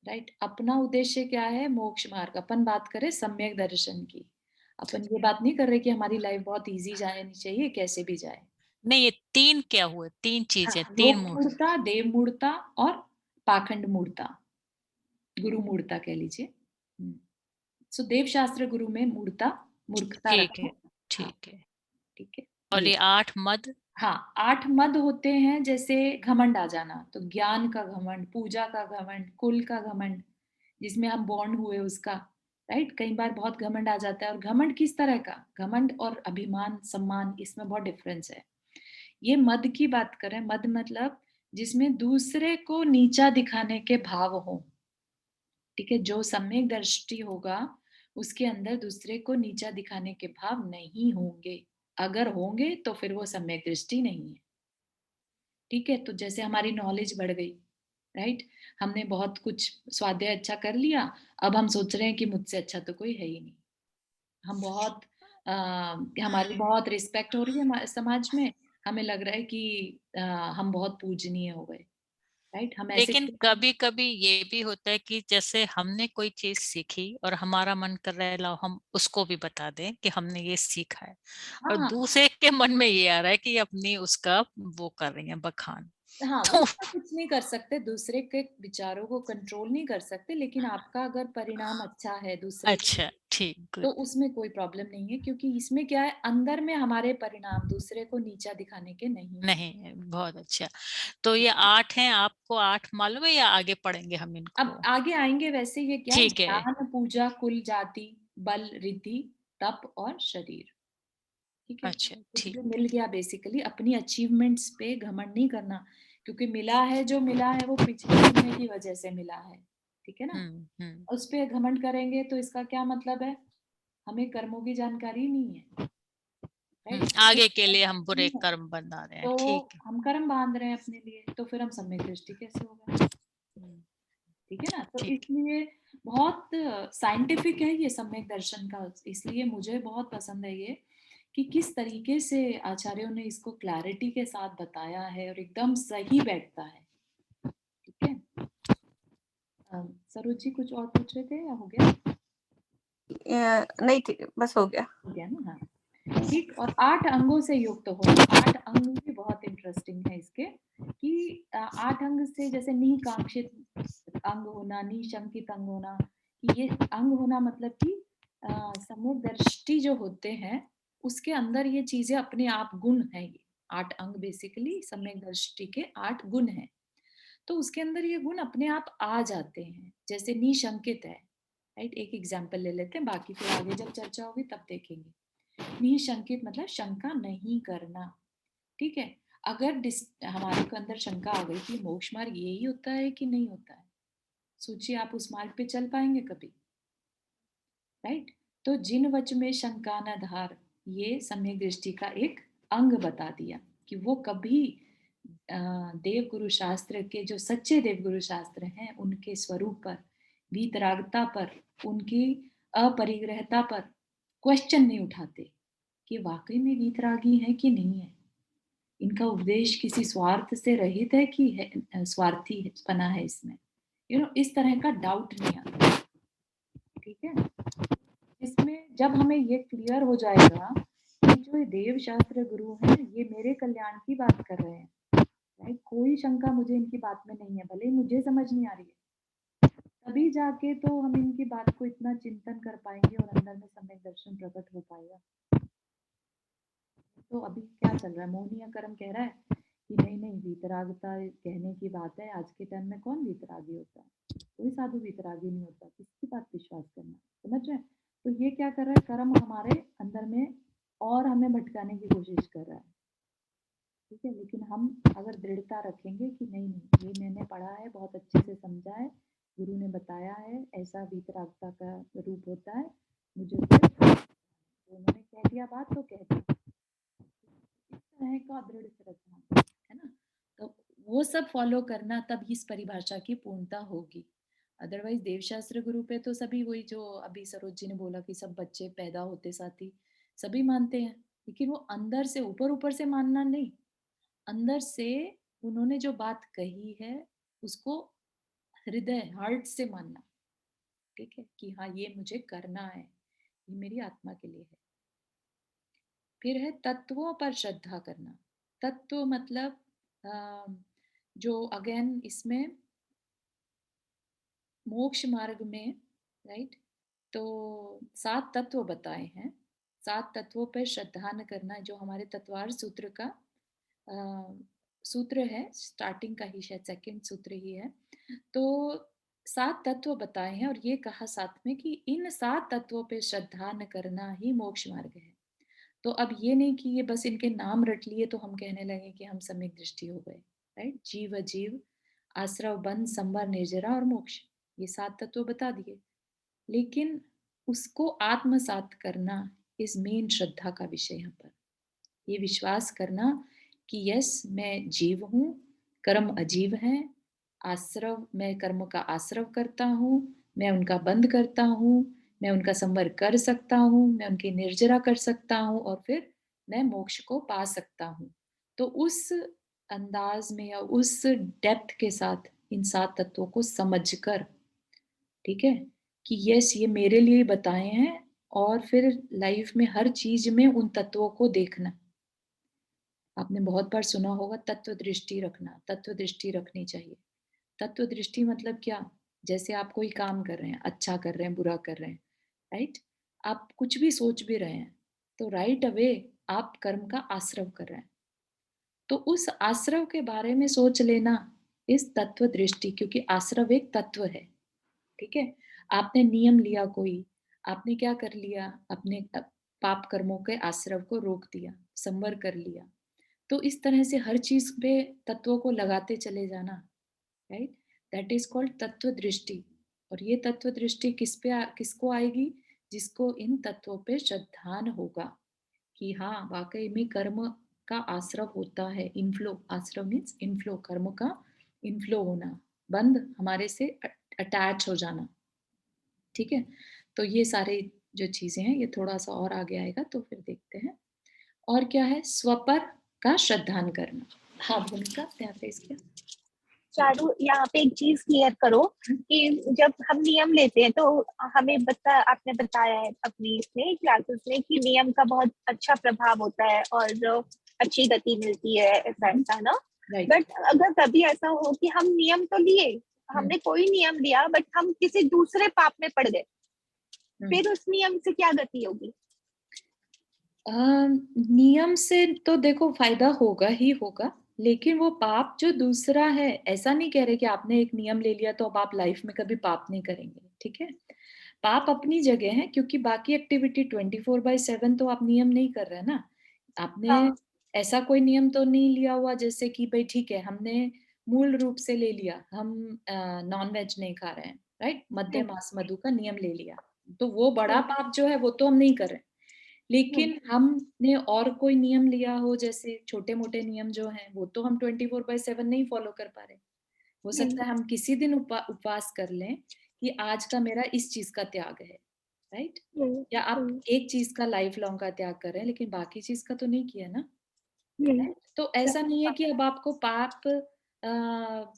राइट? अपना उद्देश्य क्या है? मोक्ष मार्ग। अपन बात करें सम्यक दर्शन की, अपन ये बात नहीं कर रहे कि हमारी लाइफ बहुत इजी जानी चाहिए, कैसे भी जाए। नहीं, ये 3 क्या हुए? 3 चीजें, 3 लोक मूर्त। मूर्ता, देव मूर्ता और पाखंड मूर्ता, गुरु मूर्ता कह लीजिए। सो देव शास्त्र गुरु में मूर्ता, मूर्खता ठीक है, रखो। हाँ, ठीक है। ठीक है। और ये 8 मद? हाँ, 8 मद होते हैं, जैसे घमंड आ जाना, तो ज्ञान का घमंड, पूजा का घमंड, कुल का घमंड, जिसमें हम बॉर्न हुए उसका, राइट। कई बार बहुत घमंड आ जाता है, और घमंड किस तरह का, घमंड और अभिमान सम्मान इसमें बहुत डिफरेंस है। ये मद की बात करें, मद मतलब जिसमें दूसरे को नीचा दिखाने के भाव हो, ठीक है। जो सम्यक दृष्टि होगा उसके अंदर दूसरे को नीचा दिखाने के भाव नहीं होंगे। अगर होंगे तो फिर वो सम्यक दृष्टि नहीं है, ठीक है। तो जैसे हमारी नॉलेज बढ़ गई, राइट, हमने बहुत कुछ स्वाध्याय अच्छा कर लिया, अब हम सोच रहे हैं कि मुझसे अच्छा तो कोई है ही नहीं। हम बहुत हमारी बहुत रिस्पेक्ट हो रही है समाज में, हमें लग रहा है कि हम बहुत पूजनीय हो गए, राइट। हम ऐसे लेकिन कभी कभी ये भी होता है कि जैसे हमने कोई चीज सीखी और हमारा मन कर रहा है लाओ हम उसको भी बता दें कि हमने ये सीखा है, और हाँ दूसरे के मन में ये आ रहा है कि अपनी उसका वो कर रही है बखान। हाँ, वो तो उसका कुछ नहीं कर सकते, दूसरे के विचारों को कंट्रोल नहीं कर सकते, लेकिन आपका अगर परिणाम अच्छा है दूसरे के अच्छा, लिए, ठीक, गुड। तो उसमें कोई प्रॉब्लम नहीं है, क्योंकि इसमें क्या है, अंदर में हमारे परिणाम दूसरे को नीचा दिखाने के नहीं है। नहीं, बहुत अच्छा। तो ये 8 हैं, आपको 8 मालूम है या आगे पढ़ेंगे हम अब इनको? आगे आएंगे। वैसे ये क्या, ठीक है। ज्ञान पूजा कुल जाति बल रिद्धि तप और शरीर, ठीक है। अच्छा, कुछ ठीक भी है। मिल गया, बेसिकली अपनी अचीवमेंट्स पे घमंड नहीं करना, क्योंकि मिला है जो मिला है वो पिछले जन्म की वजह से मिला है, ठीक है ना। हम्म। उस पे घमंड करेंगे तो इसका क्या मतलब है, हमें कर्मों की जानकारी नहीं है, राइट। आगे के लिए हम बुरे कर्म बना रहे हैं, तो ठीक है। हम कर्म बांध रहे हैं अपने लिए, तो फिर हम सम्यक दृष्टि कैसे होगा, हम्म, ठीक है ना। तो ठीक। इसलिए बहुत साइंटिफिक है ये सम्यक दर्शन का, इसलिए मुझे बहुत पसंद है ये, कि किस तरीके से आचार्यों ने इसको क्लैरिटी के साथ बताया है और एकदम सही बैठता है, ठीक है। सरोज जी कुछ और पूछ रहे थे या हो गया? नहीं थी, बस हो गया। हो गया ना, हाँ ठीक। और 8 अंगों से युक्त हो, 8 अंग भी बहुत इंटरेस्टिंग है इसके, कि 8 अंग से जैसे निकांक्षित अंग होना, निशंकित अंग होना, कि ये अंग होना मतलब कि सम्यक दृष्टि जो होते हैं उसके अंदर ये चीजें अपने आप गुण है। ये 8 अंग बेसिकली सम्यक दृष्टि के 8 गुण हैं, तो उसके अंदर ये गुण अपने आप आ जाते हैं। जैसे निशंकित है, राइट। एक एग्जाम्पल ले लेते हैं, बाकी फिर आगे जब चर्चा होगी तब देखेंगे। निशंकित मतलब शंका नहीं करना, ठीक है। अगर हमारे को अंदर शंका आ गई कि मोक्ष मार्ग यही होता है कि नहीं होता है, सोचिए आप उस मार्ग पे चल पाएंगे कभी, राइट। तो जिन वच में शंका न धार, ये सम्यक दृष्टि का एक अंग बता दिया, कि वो कभी देव गुरु शास्त्र के, जो सच्चे देव गुरु शास्त्र हैं उनके स्वरूप पर, वीतरागता पर, उनकी अपरिग्रहता पर क्वेश्चन नहीं उठाते, कि वाकई में वीतरागी है कि नहीं है, इनका उपदेश किसी स्वार्थ से रहित है कि है स्वार्थी पना है इसमें, इस तरह का डाउट नहीं आता, ठीक है। इसमें जब हमें ये क्लियर हो जाएगा कि जो ये देव शास्त्र गुरु हैं ये मेरे कल्याण की बात कर रहे हैं, राइट, कोई शंका मुझे इनकी बात में नहीं है, भले ही मुझे समझ नहीं आ रही है, तभी जाके तो हम इनकी बात को इतना चिंतन कर पाएंगे और अंदर में सम्यक दर्शन प्रकट हो पाएगा। तो अभी क्या चल रहा है, मोहनीय कर्म कह रहा है कि नहीं नहीं वीतरागता कहने की बात है, आज के टाइम में कौन वीतरागी होता है, कोई साधु वीतरागी नहीं होता, किसकी बात विश्वास करना, समझ रहे हैं। तो ये क्या कर रहा है, कर्म हमारे अंदर में और हमें भटकाने की कोशिश कर रहा है, ठीक है। लेकिन हम अगर दृढ़ता रखेंगे कि नहीं नहीं ये मैंने पढ़ा है, बहुत अच्छे से समझा है, गुरु ने बताया है ऐसा वीतरागता का रूप होता है, मुझे फिर तो उन्होंने कह दिया बात तो कह दी, इस तरह का दृढ़ श्रद्धा, है ना। तो वो सब फॉलो करना, तब इस परिभाषा की पूर्णता होगी। अदरवाइज देवशास्त्र गुरु पे तो सभी वही, जो अभी सरोज जी ने बोला कि सब बच्चे पैदा होते साथ ही सभी मानते हैं, लेकिन वो अंदर से, ऊपर ऊपर से मानना नहीं, अंदर से उन्होंने जो बात कही है उसको हृदय हार्ट से मानना, ठीक है, कि हाँ ये मुझे करना है, ये मेरी आत्मा के लिए है। फिर है तत्वों पर श्रद्धा करना। तत्व मतलब जो अगेन इसमें मोक्ष मार्ग में, राइट, तो 7 तत्व बताए हैं, 7 तत्वों पर श्रद्धा न करना, जो हमारे तत्वार सूत्र का सूत्र है, स्टार्टिंग का ही शायद सेकंड सूत्र ही है। तो 7 तत्व बताए हैं और ये कहा साथ में कि इन 7 तत्वों पे श्रद्धा न करना ही मोक्ष मार्ग है। तो अब ये नहीं कि ये बस इनके नाम रट लिए तो हम कहने लगे कि हम सम्यक दृष्टि हो गए, राइट? जीव अजीव, आश्रव बंध, संवर निर्जरा और मोक्ष, ये 7 तत्व बता दिए। लेकिन उसको आत्मसात करना इज मेन श्रद्धा का विषय यहाँ पर। ये विश्वास करना कि यस मैं जीव हूँ, कर्म अजीव है, आश्रव मैं कर्म का आश्रव करता हूँ, मैं उनका बंध करता हूँ, मैं उनका संवर कर सकता हूँ, मैं उनकी निर्जरा कर सकता हूँ और फिर मैं मोक्ष को पा सकता हूँ। तो उस अंदाज में या उस डेप्थ के साथ इन 7 तत्वों को समझकर, ठीक है, कि यस ये मेरे लिए बताए हैं और फिर लाइफ में हर चीज में उन तत्वों को देखना। आपने बहुत बार सुना होगा तत्व दृष्टि रखना, तत्व दृष्टि रखनी चाहिए। तत्व दृष्टि मतलब क्या? जैसे आप कोई काम कर रहे हैं, अच्छा कर रहे हैं, बुरा कर रहे हैं, राइट? आप कुछ भी सोच भी रहे हैं तो राइट अवे आप कर्म का आश्रव कर रहे हैं। तो उस आश्रव के बारे में सोच लेना इस तत्व दृष्टि, क्योंकि आश्रव एक तत्व है, ठीक है? आपने नियम लिया कोई, आपने क्या कर लिया? अपने पाप कर्मों के आश्रव को रोक दिया, संवर कर लिया। तो इस तरह से हर चीज पे तत्वों को लगाते चले जाना, राइट? दैट इज कॉल्ड तत्व दृष्टि। और ये तत्व दृष्टि किसको आएगी? जिसको इन तत्वों पे श्रद्धान होगा कि हाँ वाकई में कर्म का आश्रव होता है, इनफ्लो, आश्रव मीन्स इनफ्लो, कर्म का इनफ्लो होना, बंध हमारे से अटैच हो जाना, ठीक है? तो ये सारे जो चीजें हैं ये थोड़ा सा और आगे आएगा तो फिर देखते हैं। और क्या है? स्वपर का श्रद्धान करना। हाँ भूमिका, ध्यान से इसके। चारू, यहाँ पे एक चीज क्लियर करो कि जब हम नियम लेते हैं तो हमें आपने बताया है अपनी इसमें क्लासेस में कि नियम का बहुत अच्छा प्रभाव होता है और अच्छी गति मिलती है, ऐसा ऐसा ना। राइट। बट अगर कभी ऐसा हो कि हम नियम तो लिए, हमने कोई नियम लिया बट हम किसी दूसरे पाप में पड़ गए, फिर उस नियम से क्या गति होगी? नियम से तो देखो फायदा होगा ही होगा, लेकिन वो पाप जो दूसरा है, ऐसा नहीं कह रहे कि आपने एक नियम ले लिया तो अब आप लाइफ में कभी पाप नहीं करेंगे, ठीक है? पाप अपनी जगह है क्योंकि बाकी एक्टिविटी 24/7 तो आप नियम नहीं कर रहे ना। आपने हाँ। ऐसा कोई नियम तो नहीं लिया हुआ जैसे कि भाई ठीक है हमने मूल रूप से ले लिया, हम नॉन वेज नहीं खा रहे हैं, राइट? मध्य मास मधु का नियम ले लिया, तो वो बड़ा पाप जो है वो तो हम नहीं कर रहे। लेकिन हमने और कोई नियम लिया हो, जैसे छोटे मोटे नियम जो हैं वो तो हम 24/7 नहीं फॉलो कर पा रहे। हो सकता है हम किसी दिन उपवास कर लें कि आज का मेरा इस चीज का त्याग है, राइट? या आप एक चीज का लाइफ लॉन्ग का त्याग कर रहे हैं लेकिन बाकी चीज का तो नहीं किया ना, right? तो ऐसा नहीं है कि अब आपको पाप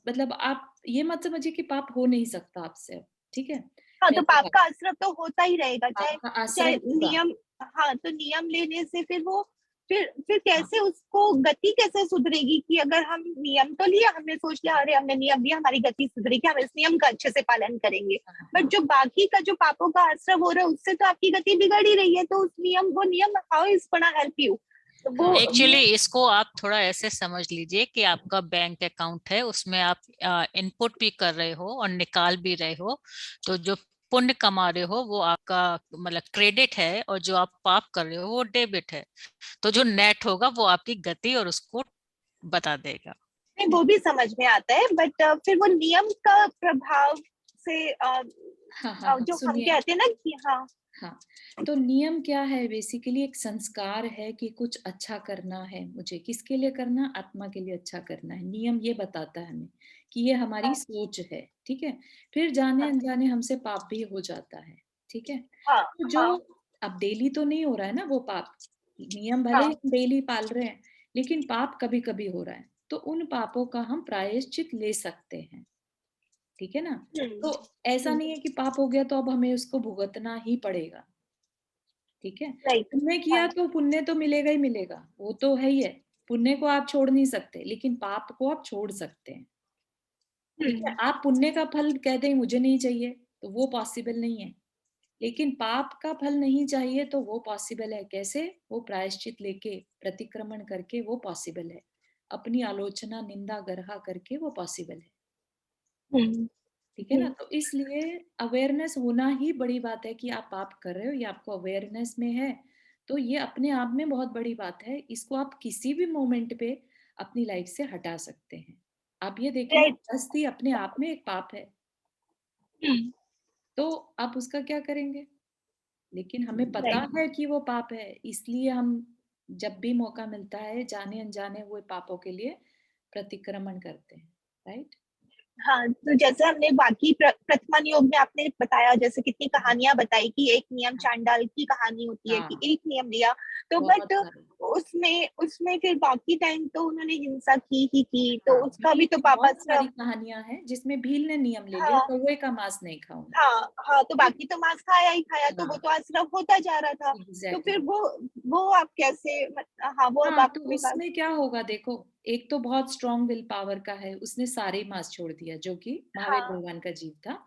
मतलब आप ये मत समझिए कि पाप हो नहीं सकता आपसे, ठीक है? हाँ, तो पहली पाप बात, का आश्रय तो होता ही रहेगा, चाहे पाप का चाहे आश्रय होगा। नियम। हाँ, तो नियम लेने से फिर वो फिर हाँ, कैसे उसको गति कैसे सुधरेगी? कि अगर हम नियम तो लिया, हमने सोच लिया अरे हमने नियम लिया, हमारी गति सुधरेगी, हम इस नियम का अच्छे से पालन करेंगे। हाँ, बट जो बाकी का जो पापों का आश्रय हो रहा है उससे तो आपकी गति बिगड़ ही रही है, तो उस नियम वो नियम how is gonna help you? तो वो एक्चुअली इसको आप थोड़ा ऐसे समझ लीजिए कि आपका बैंक अकाउंट है, उसमें आप इनपुट भी कर रहे हो और निकाल भी रहे हो। तो जो पुण्य कमा रहे हो वो आपका मतलब क्रेडिट है और जो आप पाप कर रहे हो वो डेबिट है। तो जो नेट होगा वो आपकी गति और उसको बता देगा। नहीं, वो भी समझ में आता है, बट फिर वो नियम का प्रभाव से हाँ, हाँ, जो हम सुनिए। कहते हैं ना कि हाँ। हाँ, तो नियम क्या है? बेसिकली एक संस्कार है कि कुछ अच्छा करना है मुझे। किसके लिए करना? आत्मा के लिए अच्छा करना है। नियम ये बताता है हमें कि ये हमारी सोच है, ठीक है? फिर जाने अनजाने हमसे पाप भी हो जाता है, ठीक है? हाँ। तो जो हाँ। अब डेली तो नहीं हो रहा है ना वो पाप, नियम भले ही हाँ। हम डेली पाल रहे हैं, लेकिन पाप कभी कभी हो रहा है, तो उन पापों का हम प्रायश्चित ले सकते हैं, ठीक है ना? तो ऐसा नहीं है कि पाप हो गया तो अब हमें उसको भुगतना ही पड़ेगा, ठीक है? राइट। पुण्य किया तो पुण्य तो मिलेगा ही मिलेगा, वो तो है ही है। पुण्य को आप छोड़ नहीं सकते, लेकिन पाप को आप छोड़ सकते हैं, ठीक है? आप पुण्य का फल कहते हैं मुझे नहीं चाहिए, तो वो पॉसिबल नहीं है। लेकिन पाप का फल नहीं चाहिए तो वो पॉसिबल है। कैसे? वो प्रायश्चित लेके, प्रतिक्रमण करके वो पॉसिबल है। अपनी आलोचना, निंदा, गर्हा करके वो पॉसिबल है। ठीक है ना। तो इसलिए अवेयरनेस होना ही बड़ी बात है कि आप पाप कर रहे हो, ये आपको अवेयरनेस में है, तो ये अपने आप में बहुत बड़ी बात है। इसको आप किसी भी मोमेंट पे अपनी लाइफ से हटा सकते हैं। आप ये देखेंगे राइट। गृहस्थी अपने आप में एक पाप है, तो आप उसका क्या करेंगे? लेकिन हमें पता राइट। है कि वो पाप है, इसलिए हम जब भी मौका मिलता है जाने अनजाने वो पापों के लिए प्रतिक्रमण करते हैं, राइट। हाँ, तो जैसे हमने बाकी प्रथमन योग में आपने बताया, जैसे कितनी कहानियां बताई कि एक नियम चांडाल की कहानी होती है कि हाँ, एक नियम लिया, तो बहुत बट सारे। उसमें उसमें फिर बाकी टाइम तो उन्होंने हिंसा की ही की, तो हाँ, उसका भील भी तो की बहुत सारी पापाश्रम। कहानियां हैं जिसमें भील ने नियम ले लिया, हाँ कौवे का मांस नहीं खाऊंगा। हाँ हाँ, तो बाकी तो मांस खाया ही खाया, तो वो हाँ, तो आश्रम होता जा रहा था। तो फिर एग्जैक्टली। वो आप कैसे हाँ, वो अब हाँ, तो आपने कहा। उसमें क्या होगा देखो, एक तो बहुत स्ट्रॉन्ग विल पावर का है, उसने सारे मांस छोड़ दिया जो कि महावीर हाँ भगवान का जीव था।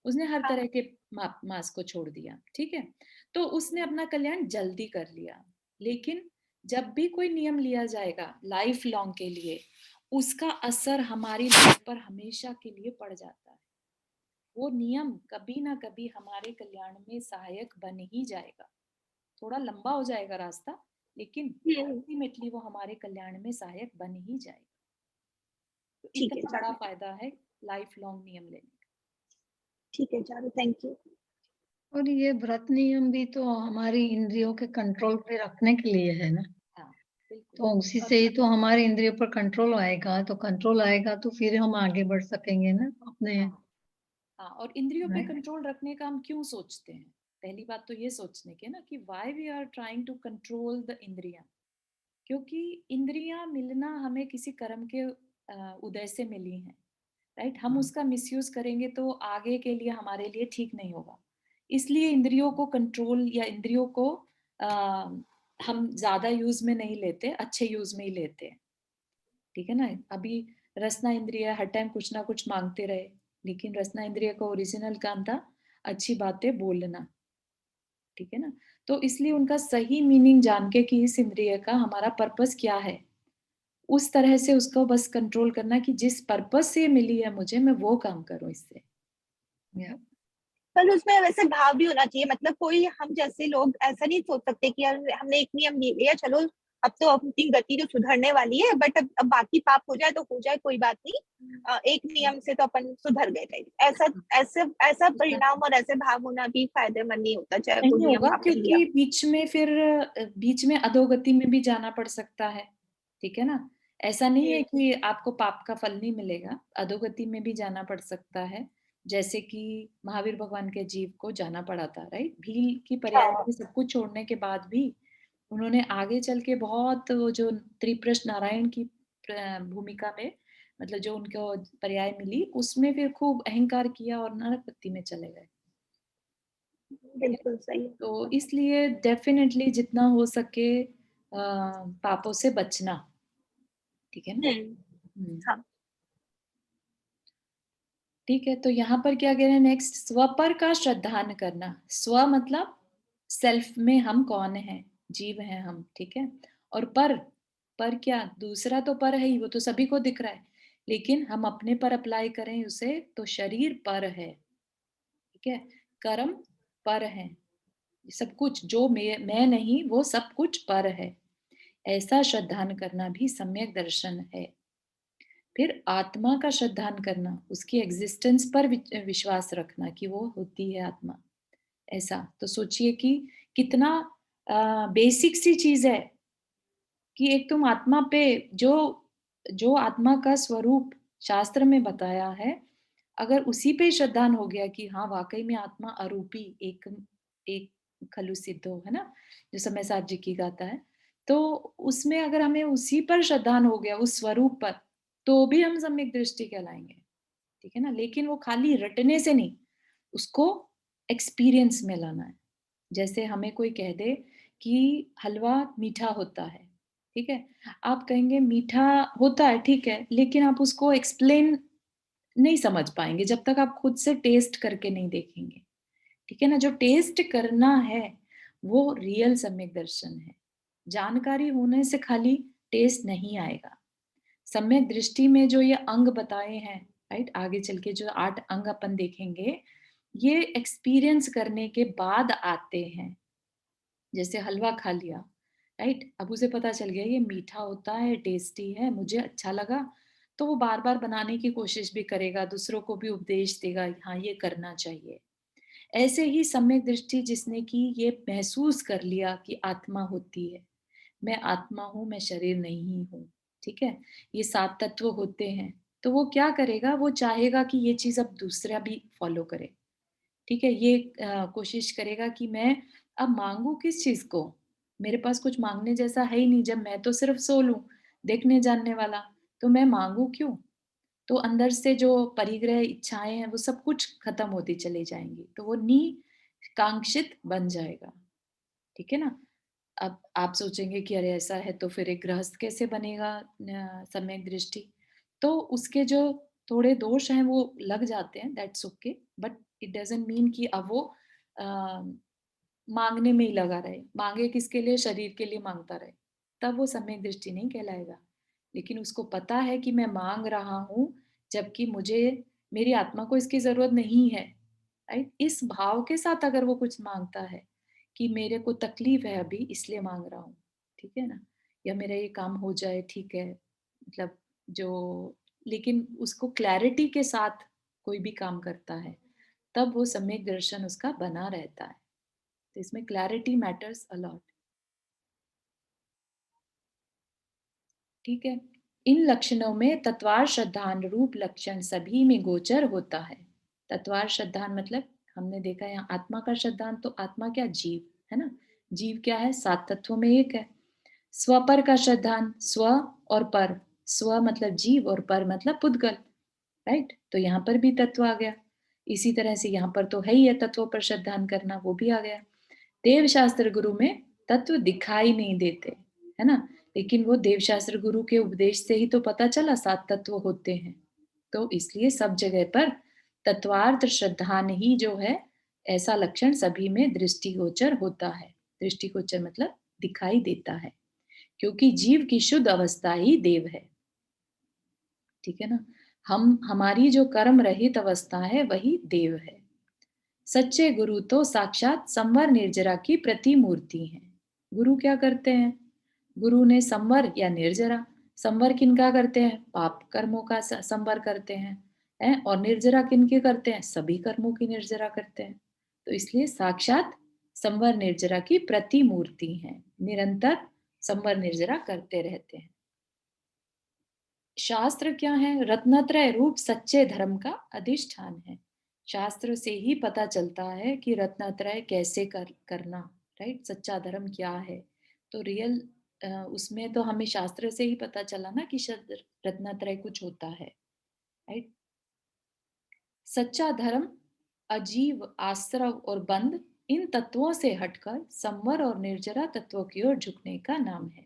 उसने हर हाँ तरह के मांस को छोड़ दिया, ठीक है। तो उसने अपना कल्याण जल्दी कर लिया। लेकिन जब भी कोई नियम लिया जाएगा लाइफ लॉन्ग के लिए, उसका असर हमारी लाइफ पर हमेशा के लिए पड़ जाता है। वो नियम कभी ना कभी हमारे कल्याण में सहायक बन ही जाएगा। थोड़ा लंबा हो जाएगा रास्ता, लेकिन हम्म, अल्टीमेटली वो हमारे कल्याण में सहायक बन ही जाएगा। तो ठीक है इतना बड़ा चारू। फायदा है लाइफ लॉन्ग नियम लेने ठीक है चारू, थैंक यू। और ये व्रत नियम भी तो हमारी इंद्रियों के कंट्रोल पे रखने के लिए है ना। का। हाँ, बिल्कुल। तो उसी से ही तो हमारे इंद्रियों पर कंट्रोल आएगा, तो कंट्रोल आएगा तो फिर हम आगे बढ़ सकेंगे ना अपने। हाँ हाँ, और इंद्रियों पे कंट्रोल रखने का हम क्यों सोचते हैं? पहली बात तो ये सोचने की ना कि why we are trying to control the इंद्रियां। क्योंकि इंद्रियां मिलना हमें किसी कर्म के उदय से मिली हैं, राइट। हम उसका मिसयूज करेंगे तो आगे के लिए हमारे लिए ठीक नहीं होगा। इसलिए इंद्रियों को कंट्रोल या इंद्रियों को आ, हम ज्यादा यूज में नहीं लेते, अच्छे यूज में ही लेते हैं, ठीक है ना। अभी रसना इंद्रिय हर टाइम कुछ ना कुछ मांगते रहे, लेकिन रसना इंद्रिय का ओरिजिनल काम था अच्छी बातें बोलना, ठीक है ना। तो इसलिए उनका सही मीनिंग जान के कि इस इंद्रिय का हमारा पर्पस क्या है, उस तरह से उसको बस कंट्रोल करना कि जिस पर्पस से मिली है मुझे, मैं वो काम करूं इससे। पर उसमें वैसे भाव भी होना चाहिए, मतलब कोई हम जैसे लोग ऐसा नहीं सोच सकते कि यार हमने एक नियम ले लिया, चलो अब तो अपनी गति तो सुधरने वाली है, बट अब बाकी पाप हो जाए तो हो जाए, कोई बात नहीं, एक नियम से तो अपन सुधर गए थे। ऐसा ऐसे ऐसा परिणाम और ऐसे भाव होना भी फायदेमंद नहीं होता, चाहे वो नहीं होगा, नियम आपने लिया। क्योंकि बीच में फिर बीच में अधोगति में भी जाना पड़ सकता है, ठीक है ना। ऐसा नहीं है कि आपको पाप का फल नहीं मिलेगा, अधोगति में भी जाना पड़ सकता है। जैसे कि महावीर भगवान के जीव को जाना पड़ा था, राइट। भील की पर्याय हाँ में सब कुछ छोड़ने के बाद भी उन्होंने आगे चल के बहुत वो जो त्रिप्रश्न नारायण की भूमिका में, मतलब जो उनको पर्याय मिली उसमें फिर खूब अहंकार किया और नरकपत्ति में चले गए। बिल्कुल सही है। तो इसलिए डेफिनेटली जितना हो सके पापों से बचना, ठीक है ना। हम्म, हाँ ठीक है। तो यहाँ पर क्या कह रहे हैं नेक्स्ट, स्वपर का श्रद्धान करना। स्व मतलब सेल्फ में हम कौन है, जीव हैं हम, ठीक है। और पर क्या, दूसरा तो पर है ही, वो तो सभी को दिख रहा है, लेकिन हम अपने पर अप्लाई करें उसे तो शरीर पर है, ठीक है। कर्म पर है, सब कुछ जो मैं नहीं वो सब कुछ पर है, ऐसा श्रद्धान करना भी सम्यक दर्शन है। फिर आत्मा का श्रद्धान करना, उसकी एग्जिस्टेंस पर विश्वास रखना कि वो होती है आत्मा, ऐसा। तो सोचिए कि कितना बेसिक सी चीज है कि एक तुम आत्मा पे, जो जो आत्मा का स्वरूप शास्त्र में बताया है, अगर उसी पे श्रद्धान हो गया कि हाँ वाकई में आत्मा अरूपी एक एक खलु सिद्धो है ना, जो समय साथ जी की गाता है, तो उसमें अगर हमें उसी पर श्रद्धान हो गया उस स्वरूप पर, तो भी हम सम्यक दृष्टि कहलाएंगे, ठीक है ना। लेकिन वो खाली रटने से नहीं, उसको एक्सपीरियंस में लाना है। जैसे हमें कोई कह दे कि हलवा मीठा होता है, ठीक है, आप कहेंगे मीठा होता है, ठीक है, लेकिन आप उसको एक्सप्लेन नहीं समझ पाएंगे जब तक आप खुद से टेस्ट करके नहीं देखेंगे, ठीक है ना। जो टेस्ट करना है वो रियल सम्यक दर्शन है। जानकारी होने से खाली टेस्ट नहीं आएगा। सम्यक दृष्टि में जो ये अंग बताए हैं, राइट। आगे चल के जो 8 अंग अपन देखेंगे, ये एक्सपीरियंस करने के बाद आते हैं। जैसे हलवा खा लिया, राइट, अब उसे पता चल गया ये मीठा होता है, टेस्टी है, मुझे अच्छा लगा, तो वो बार बार बनाने की कोशिश भी करेगा, दूसरों को भी उपदेश देगा, हाँ ये करना चाहिए। ऐसे ही सम्यक दृष्टि जिसने की, ये महसूस कर लिया कि आत्मा होती है, मैं आत्मा हूं, मैं शरीर नहीं हूं, ठीक है, ये 7 तत्व होते हैं, तो वो क्या करेगा, वो चाहेगा कि ये चीज अब दूसरा भी फॉलो करे, ठीक है, ये कोशिश करेगा कि मैं अब मांगू किस चीज को, मेरे पास कुछ मांगने जैसा है ही नहीं, जब मैं तो सिर्फ सोल हूं, देखने जानने वाला, तो मैं मांगू क्यों। तो अंदर से जो परिग्रह इच्छाएं हैं वो सब कुछ खत्म होती चली जाएंगी, तो वो निकांक्षित बन जाएगा, ठीक है ना। अब आप सोचेंगे कि अरे ऐसा है तो फिर एक गृहस्थ कैसे बनेगा सम्यक दृष्टि, तो उसके जो थोड़े दोष हैं वो लग जाते हैं, that's okay, but it doesn't mean कि अब वो अ, मांगने में ही लगा रहे, मांगे किसके लिए, शरीर के लिए मांगता रहे, तब वो सम्यक दृष्टि नहीं कहलाएगा। लेकिन उसको पता है कि मैं मांग रहा हूं, जबकि मुझे, मेरी आत्मा को इसकी जरूरत नहीं है, राइट, इस भाव के साथ अगर वो कुछ मांगता है कि मेरे को तकलीफ है अभी इसलिए मांग रहा हूँ, ठीक है ना, या मेरा ये काम हो जाए, ठीक है, मतलब जो, लेकिन उसको क्लैरिटी के साथ कोई भी काम करता है, तब वो सम्यक दर्शन उसका बना रहता है। तो इसमें क्लैरिटी मैटर्स अलॉट, ठीक है। इन लक्षणों में तत्वार श्रद्धान रूप लक्षण सभी में गोचर होता है। तत्वार श्रद्धान मतलब हमने देखा यहाँ आत्मा का श्रद्धान, तो आत्मा क्या, जीव है ना, जीव क्या है, 7 तत्वों में एक है। स्वपर का श्रद्धान, स्व और पर, स्व मतलब जीव और पर मतलब पुद्गल, राइट, तो यहाँ पर भी तत्व आ गया। इसी तरह से यहाँ पर तो है ही है तत्वों पर श्रद्धान करना, वो भी आ गया। देव शास्त्र गुरु में तत्व दिखाई नहीं देते, है ना, लेकिन वो देव शास्त्र गुरु के उपदेश से ही तो पता चला 7 तत्व होते हैं, तो इसलिए सब जगह पर तत्वार्थ श्रद्धान ही जो है, ऐसा लक्षण सभी में दृष्टिगोचर होता है। दृष्टिगोचर मतलब दिखाई देता है, क्योंकि जीव की शुद्ध अवस्था ही देव है, ठीक है ना, हमारी जो कर्म रहित अवस्था है वही देव है। सच्चे गुरु तो साक्षात संवर निर्जरा की प्रतिमूर्ति हैं। गुरु क्या करते हैं, गुरु ने संवर या निर्जरा, संवर किनका करते हैं, पाप कर्मों का संवर करते हैं, और निर्जरा किनके करते हैं, सभी कर्मों की निर्जरा करते हैं, तो इसलिए साक्षात संवर निर्जरा की प्रतिमूर्ति हैं, निरंतर संवर निर्जरा करते रहते हैं। शास्त्र क्या है, रत्नत्रय रूप सच्चे धर्म का अधिष्ठान है। शास्त्र से ही पता चलता है कि रत्नत्रय कैसे करना, राइट, सच्चा धर्म क्या है, तो रियल उसमें तो हमें शास्त्र से ही पता चला ना कि रत्नत्रय कुछ होता है, राइट। सच्चा धर्म अजीव, आश्रव और बंध, इन तत्वों से हटकर संवर और निर्जरा तत्वों की ओर झुकने का नाम है।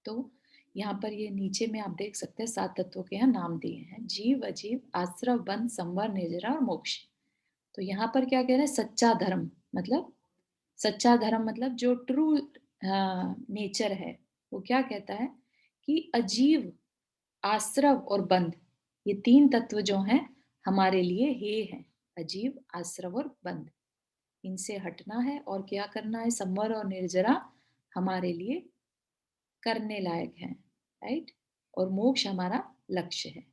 तो यहाँ पर ये नीचे में आप देख सकते हैं 7 तत्वों के यहाँ नाम दिए हैं, जीव, अजीव, आश्रव, बंध, संवर, निर्जरा और मोक्ष। तो यहाँ पर क्या कह रहे हैं, सच्चा धर्म मतलब, सच्चा धर्म मतलब जो ट्रू नेचर है, वो क्या कहता है कि अजीव, आश्रव और बंध, ये 3 तत्व जो हैं हमारे लिए हे हैं, अजीव, आश्रव और बंध, इनसे हटना है और क्या करना है, संवर और निर्जरा हमारे लिए करने लायक है, राइट, और मोक्ष हमारा लक्ष्य है,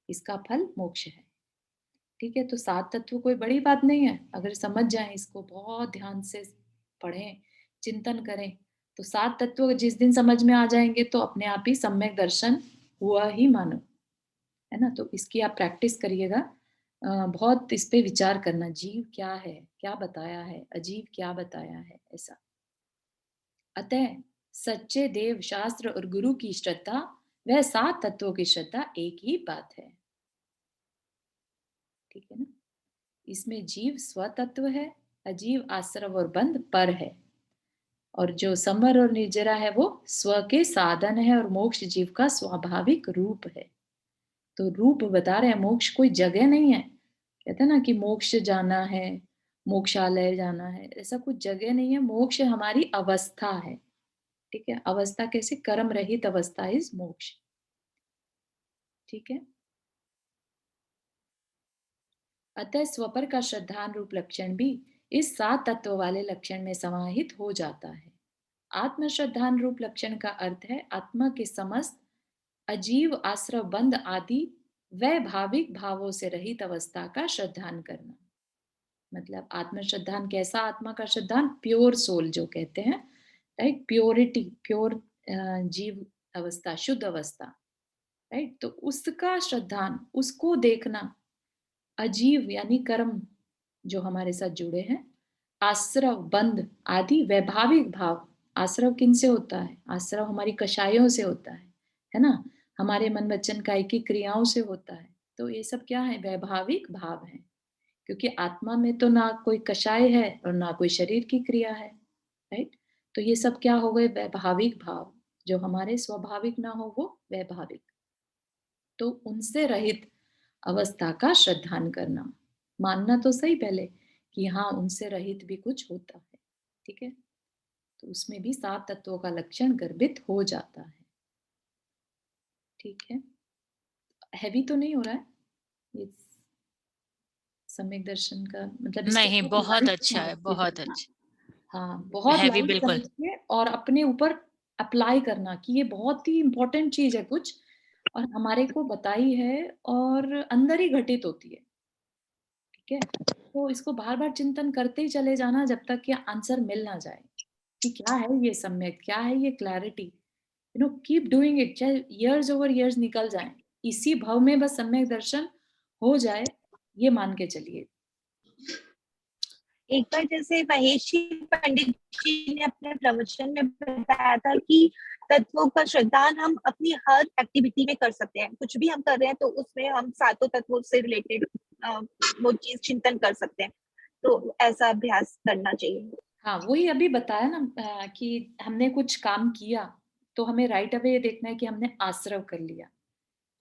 इसका फल मोक्ष है, ठीक है। तो 7 तत्व कोई बड़ी बात नहीं है, अगर समझ जाएं इसको, बहुत ध्यान से पढ़ें, चिंतन करें, तो 7 तत्व जिस दिन समझ में आ जाएंगे तो अपने आप ही सम्यक दर्शन हुआ ही मानो, है ना। तो इसकी आप प्रैक्टिस करिएगा, बहुत इस पे विचार करना, जीव क्या है, क्या बताया है, अजीव क्या बताया है, ऐसा। अतः सच्चे देव शास्त्र और गुरु की श्रद्धा वह 7 तत्वों की श्रद्धा एक ही बात है, ठीक है ना। इसमें जीव स्वतत्व है, अजीव, आश्रव और बंध पर है, और जो संवर और निर्जरा है वो स्व के साधन है, और मोक्ष जीव का स्वाभाविक रूप है। तो रूप बता रहे हैं, मोक्ष कोई जगह नहीं है, कहते हैं ना कि मोक्ष जाना है, मोक्षालय जाना है, ऐसा कुछ जगह नहीं है, मोक्ष हमारी अवस्था है, ठीक है, अवस्था कैसे, कर्म रहित अवस्था इज मोक्ष, ठीक है। अतः स्वपर का श्रद्धान रूप लक्षण भी इस 7 तत्व वाले लक्षण में समाहित हो जाता है। आत्म श्रद्धान रूप लक्षण का अर्थ है आत्मा के समस्त अजीव आश्रव बंध आदि वैभाविक भावों से रहित अवस्था का श्रद्धान करना। मतलब आत्म श्रद्धान कैसा? आत्मा का श्रद्धान प्योर सोल जो कहते हैं, राइट, प्योरिटी, प्योर जीव अवस्था, शुद्ध अवस्था, राइट। तो उसका श्रद्धान, उसको देखना, अजीव यानी कर्म जो हमारे साथ जुड़े हैं, आश्रव बंध आदि वैभाविक भाव। आश्रव किन से होता है? आश्रव हमारी कषायों से होता है ना, हमारे मन वचन कायिक की क्रियाओं से होता है। तो ये सब क्या है? वैभाविक भाव है, क्योंकि आत्मा में तो ना कोई कषाय है और ना कोई शरीर की क्रिया है, राइट। तो ये सब क्या हो गए? वैभाविक भाव, जो हमारे स्वाभाविक ना हो वो वैभाविक। तो उनसे रहित अवस्था का श्रद्धान करना, मानना तो सही पहले कि हाँ उनसे रहित भी कुछ होता है, ठीक है। तो उसमें भी 7 तत्वों का लक्षण गर्भित हो जाता है, ठीक है। हैवी तो नहीं हो रहा है ये सम्यक दर्शन का? मतलब इसको नहीं, बहुत बहुत लाइट अच्छा है, समझ के बहुत चलना। अच्छा। हाँ, बहुत हैवी लाइट बिल्कुल। समझिए और अपने ऊपर अप्लाई करना कि ये बहुत ही इंपॉर्टेंट चीज है कुछ, और हमारे को बताई है और अंदर ही घटित होती है, ठीक है। तो इसको बार बार चिंतन करते ही चले जाना जब तक कि आंसर मिल ना जाए कि क्या है ये सम्यक, क्या है ये क्लैरिटी। कीप डूइंग इट, चाहे इयर्स ओवर इयर्स निकल जाए, इसी भाव में बस सम्यक दर्शन हो जाए, ये मान के चलिए। एक बार जैसे महेशी पंडित जी ने अपने प्रवचन में बताया था कि तत्वों का श्रद्धान हम अपनी हर एक्टिविटी में कर सकते हैं, कुछ भी हम कर रहे हैं तो उसमें हम सातों तत्वों से रिलेटेड वो चीज चिंतन कर सकते हैं, तो ऐसा अभ्यास करना चाहिए। हाँ, वही अभी बताया ना कि हमने कुछ काम किया तो हमें राइट अवे ये देखना है कि हमने आश्रव कर लिया,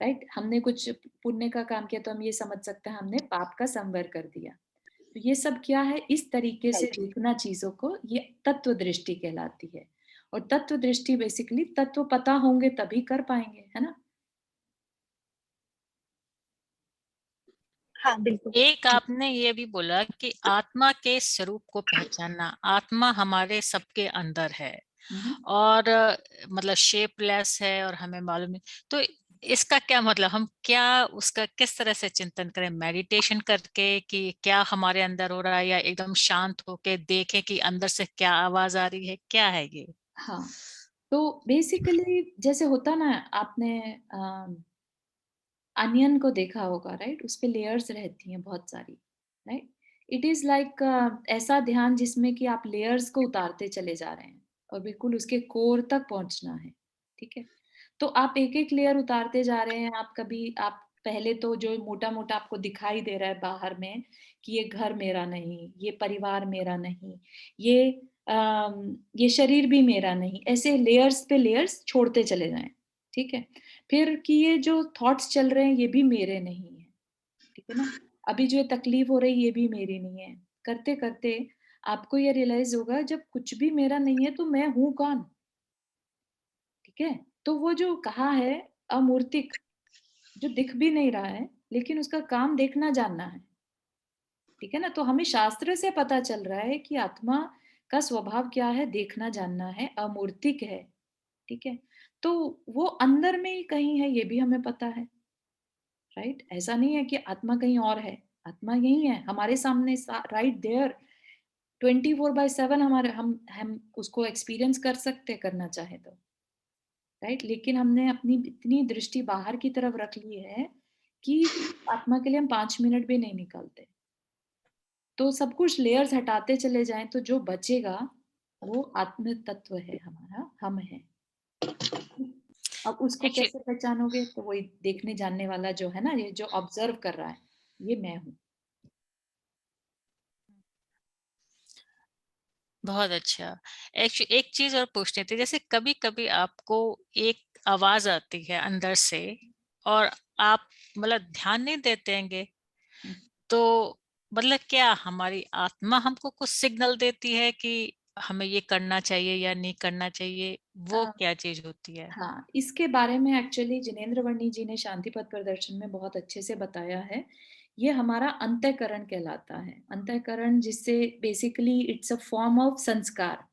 राइट। हमने कुछ पुण्य का काम किया तो हम ये समझ सकते हैं हमने पाप का संवर कर दिया। तो ये सब क्या है? इस तरीके से राइट। देखना चीजों को, ये तत्व दृष्टि कहलाती है। और तत्व दृष्टि बेसिकली तत्व पता होंगे तभी कर पाएंगे, है ना। हाँ बिल्कुल। एक आपने ये भी बोला कि आत्मा के स्वरूप को पहचानना, आत्मा हमारे सबके अंदर है हम्म। और मतलब शेपलेस है और हमें मालूम नहीं। तो इसका क्या मतलब, हम क्या उसका किस तरह से चिंतन करें? मेडिटेशन करके कि क्या हमारे अंदर हो रहा है, या एकदम शांत होके देखें कि अंदर से क्या आवाज आ रही है, क्या है ये? हाँ, तो बेसिकली जैसे होता ना, आपने अनियन को देखा होगा, राइट। उस पे लेयर्स रहती हैं बहुत सारी, राइट। इट इज लाइक ऐसा ध्यान जिसमें कि आप लेयर्स को उतारते चले जा रहे हैं और बिल्कुल उसके कोर तक पहुंचना है, ठीक है। तो आप एक एक लेयर उतारते जा रहे हैं। आप पहले तो जो मोटा मोटा आपको दिखाई दे रहा है बाहर में कि ये घर मेरा नहीं, ये परिवार मेरा नहीं, ये ये शरीर भी मेरा नहीं, ऐसे लेयर्स पे लेयर्स छोड़ते चले जाएं, ठीक है। फिर कि ये जो थॉट्स चल रहे हैं ये भी मेरे नहीं है, ठीक है ना। अभी जो ये तकलीफ हो रही ये भी मेरी नहीं है। करते करते आपको ये रियलाइज होगा जब कुछ भी मेरा नहीं है तो मैं हूं कौन, ठीक है। तो वो जो कहा है अमूर्तिक, जो दिख भी नहीं रहा है लेकिन उसका काम देखना जानना है, ठीक है ना। तो हमें शास्त्र से पता चल रहा है कि आत्मा का स्वभाव क्या है, देखना जानना है, अमूर्तिक है, ठीक है। तो वो अंदर में ही कहीं है, ये भी हमें पता है, राइट। ऐसा नहीं है कि आत्मा कहीं और है, आत्मा यही है हमारे सामने, राइट देयर, 24/7 हमारे, हम उसको एक्सपीरियंस कर सकते, करना चाहे तो, राइट। लेकिन हमने अपनी इतनी दृष्टि बाहर की तरफ रख ली है कि आत्मा के लिए हम 5 मिनट भी नहीं निकालते। तो सब कुछ लेयर्स हटाते चले जाएं तो जो बचेगा वो आत्म तत्व है हमारा, हम है। अब उसको एक्चुअली कैसे पहचानोगे? तो वही देखने जानने वाला जो है ना, ये जो ऑब्जर्व कर रहा है, ये मैं हूँ। बहुत अच्छा। एक्चुअली एक चीज और पूछनी थी, जैसे कभी कभी आपको एक आवाज आती है अंदर से और आप मतलब ध्यान नहीं देते हैंगे, तो मतलब क्या हमारी आत्मा हमको कुछ सिग्नल देती है कि हमें ये करना चाहिए या नहीं करना चाहिए? वो अ, क्या चीज होती है? हाँ, इसके बारे में एक्चुअली जिनेंद्र वर्णी जी ने शांति पथ प्रदर्शन में बहुत अच्छे से बताया है ये हमारा अंतःकरण कहलाता है। अंतःकरण जिससे basically it's a form of संस्कार।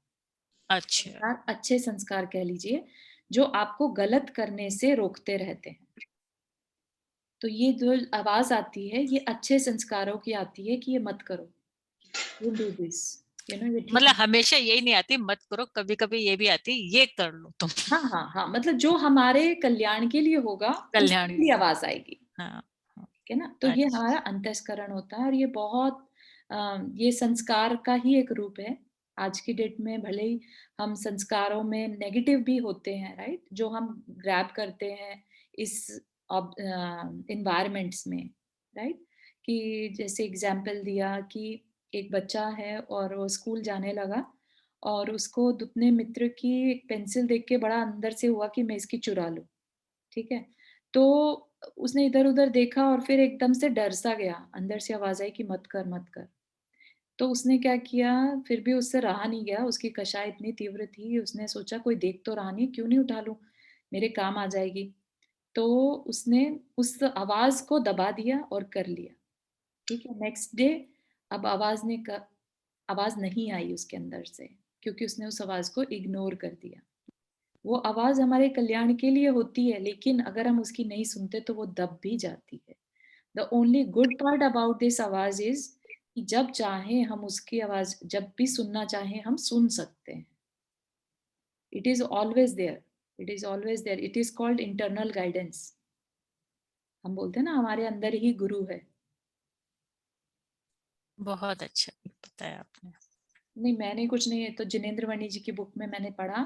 अच्छा, संस्कार, अच्छे संस्कार कह लीजिए, जो आपको गलत करने से रोकते रहते हैं। तो ये जो आवाज आती है, ये अच्छे संस्कारों की आती है कि ये मत करो, डोंट डू दिस, ये ठीक मतलब नहीं। हमेशा यही नहीं आती मत करो, कभी कभी ये भी आती ये कर लो तुम। हाँ हाँ हाँ, मतलब जो हमारे कल्याण के लिए होगा कल्याण उसके लिए आवाज आएगी। हाँ, हाँ, ठीक है ना? तो ये अच्छा, हमारा अंतःस्करण होता है, और ये बहुत ये संस्कार का ही एक रूप है। आज की डेट में भले ही हम संस्कारों में नेगेटिव भी होते हैं, राइट? जो हम ग्रैब करते हैं इस एनवायरनमेंट्स में, राइट? कि जैसे एग्जाम्पल दिया कि एक बच्चा है और वो स्कूल जाने लगा, और उसको अपने मित्र की एक पेंसिल देख के बड़ा अंदर से हुआ कि मैं इसकी चुरा लूं। ठीक है? तो उसने इधर-उधर देखा और फिर एकदम से डर सा गया, अंदर से आवाज़ आई कि मत कर, मत कर। तो उसने क्या किया, फिर भी उससे रहा नहीं गया, उसकी कषाय इतनी तीव्र थी, उसने सोचा कोई देख तो रहा नहीं, क्यों नहीं उठा लूँ, मेरे काम आ जाएगी। तो उसने उस आवाज़ को दबा दिया और कर लिया, ठीक है? नेक्स्ट डे अब आवाज़ नहीं आई उसके अंदर से, क्योंकि उसने उस आवाज़ को इग्नोर कर दिया। वो आवाज़ हमारे कल्याण के लिए होती है, लेकिन अगर हम उसकी नहीं सुनते तो वो दब भी जाती है। The only good part about this आवाज़ इज़ कि जब चाहें हम उसकी आवाज़ जब भी सुनना चाहें हम सुन सकते हैं। It is always there, it is always there, it is called internal guidance. हम बोलते हैं ना हमारे अंदर ही गुरु है। बहुत अच्छा बताया आपने। नहीं, मैंने कुछ नहीं, है तो जिनेंद्र वाणी जी की बुक में मैंने पढ़ा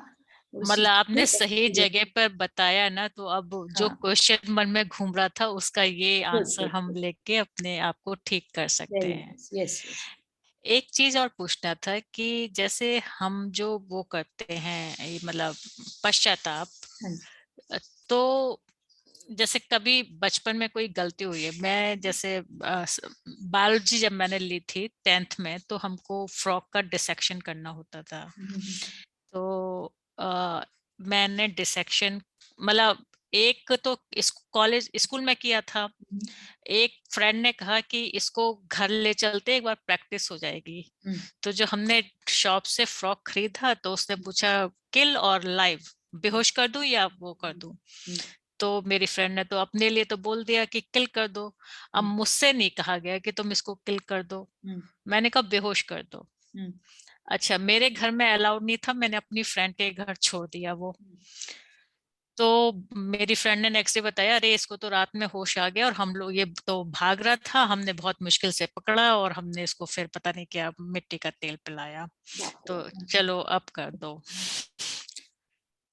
उस मतलब चीज़ आपने को सही जगह पर बताया ना, तो अब जो हाँ, क्वेश्चन मन में घूम रहा था उसका ये गुड, आंसर गुड, हम गुड, लेके अपने आप को ठीक कर सकते वेरी हैं। Nice, yes, yes. एक चीज और पूछना था कि जैसे हम जो वो करते हैं ये मतलब पश्चाताप, हाँ जी। तो जैसे कभी बचपन में कोई गलती हुई है, मैं जैसे बायोलॉजी जब मैंने ली थी 10th में, तो हमको फ्रॉक का डिसेक्शन करना होता था। हुँ, हुँ, हुँ। तो मैंने डिसेक्शन मतलब एक तो इस कॉलेज स्कूल में किया था। हुँ, एक फ्रेंड ने कहा कि इसको घर ले चलते एक बार प्रैक्टिस हो जाएगी। हुँ, तो जो हमने शॉप से फ्रॉक खरीदा तो उसने पूछा किल और लाइव, बेहोश कर दूं या वो कर दूं। हुँ, तो मेरी फ्रेंड ने तो अपने लिए तो बोल दिया कि किल कर दो। अब हुँ, मुझसे नहीं कहा गया कि तुम इसको किल कर दो, हुँ, मैंने कहा बेहोश कर दो। हुँ, अच्छा, मेरे घर में अलाउड नहीं था, मैंने अपनी फ्रेंड के घर छोड़ दिया वो। हुँ। तो मेरी फ्रेंड ने नेक्स्ट डे बताया अरे इसको तो रात में होश आ गया और हम लोग ये तो भाग रहा था, हमने बहुत मुश्किल से पकड़ा और हमने इसको फिर पता नहीं क्या मिट्टी का तेल पिलाया। बाप रे! तो हुँ, चलो अब कर दो।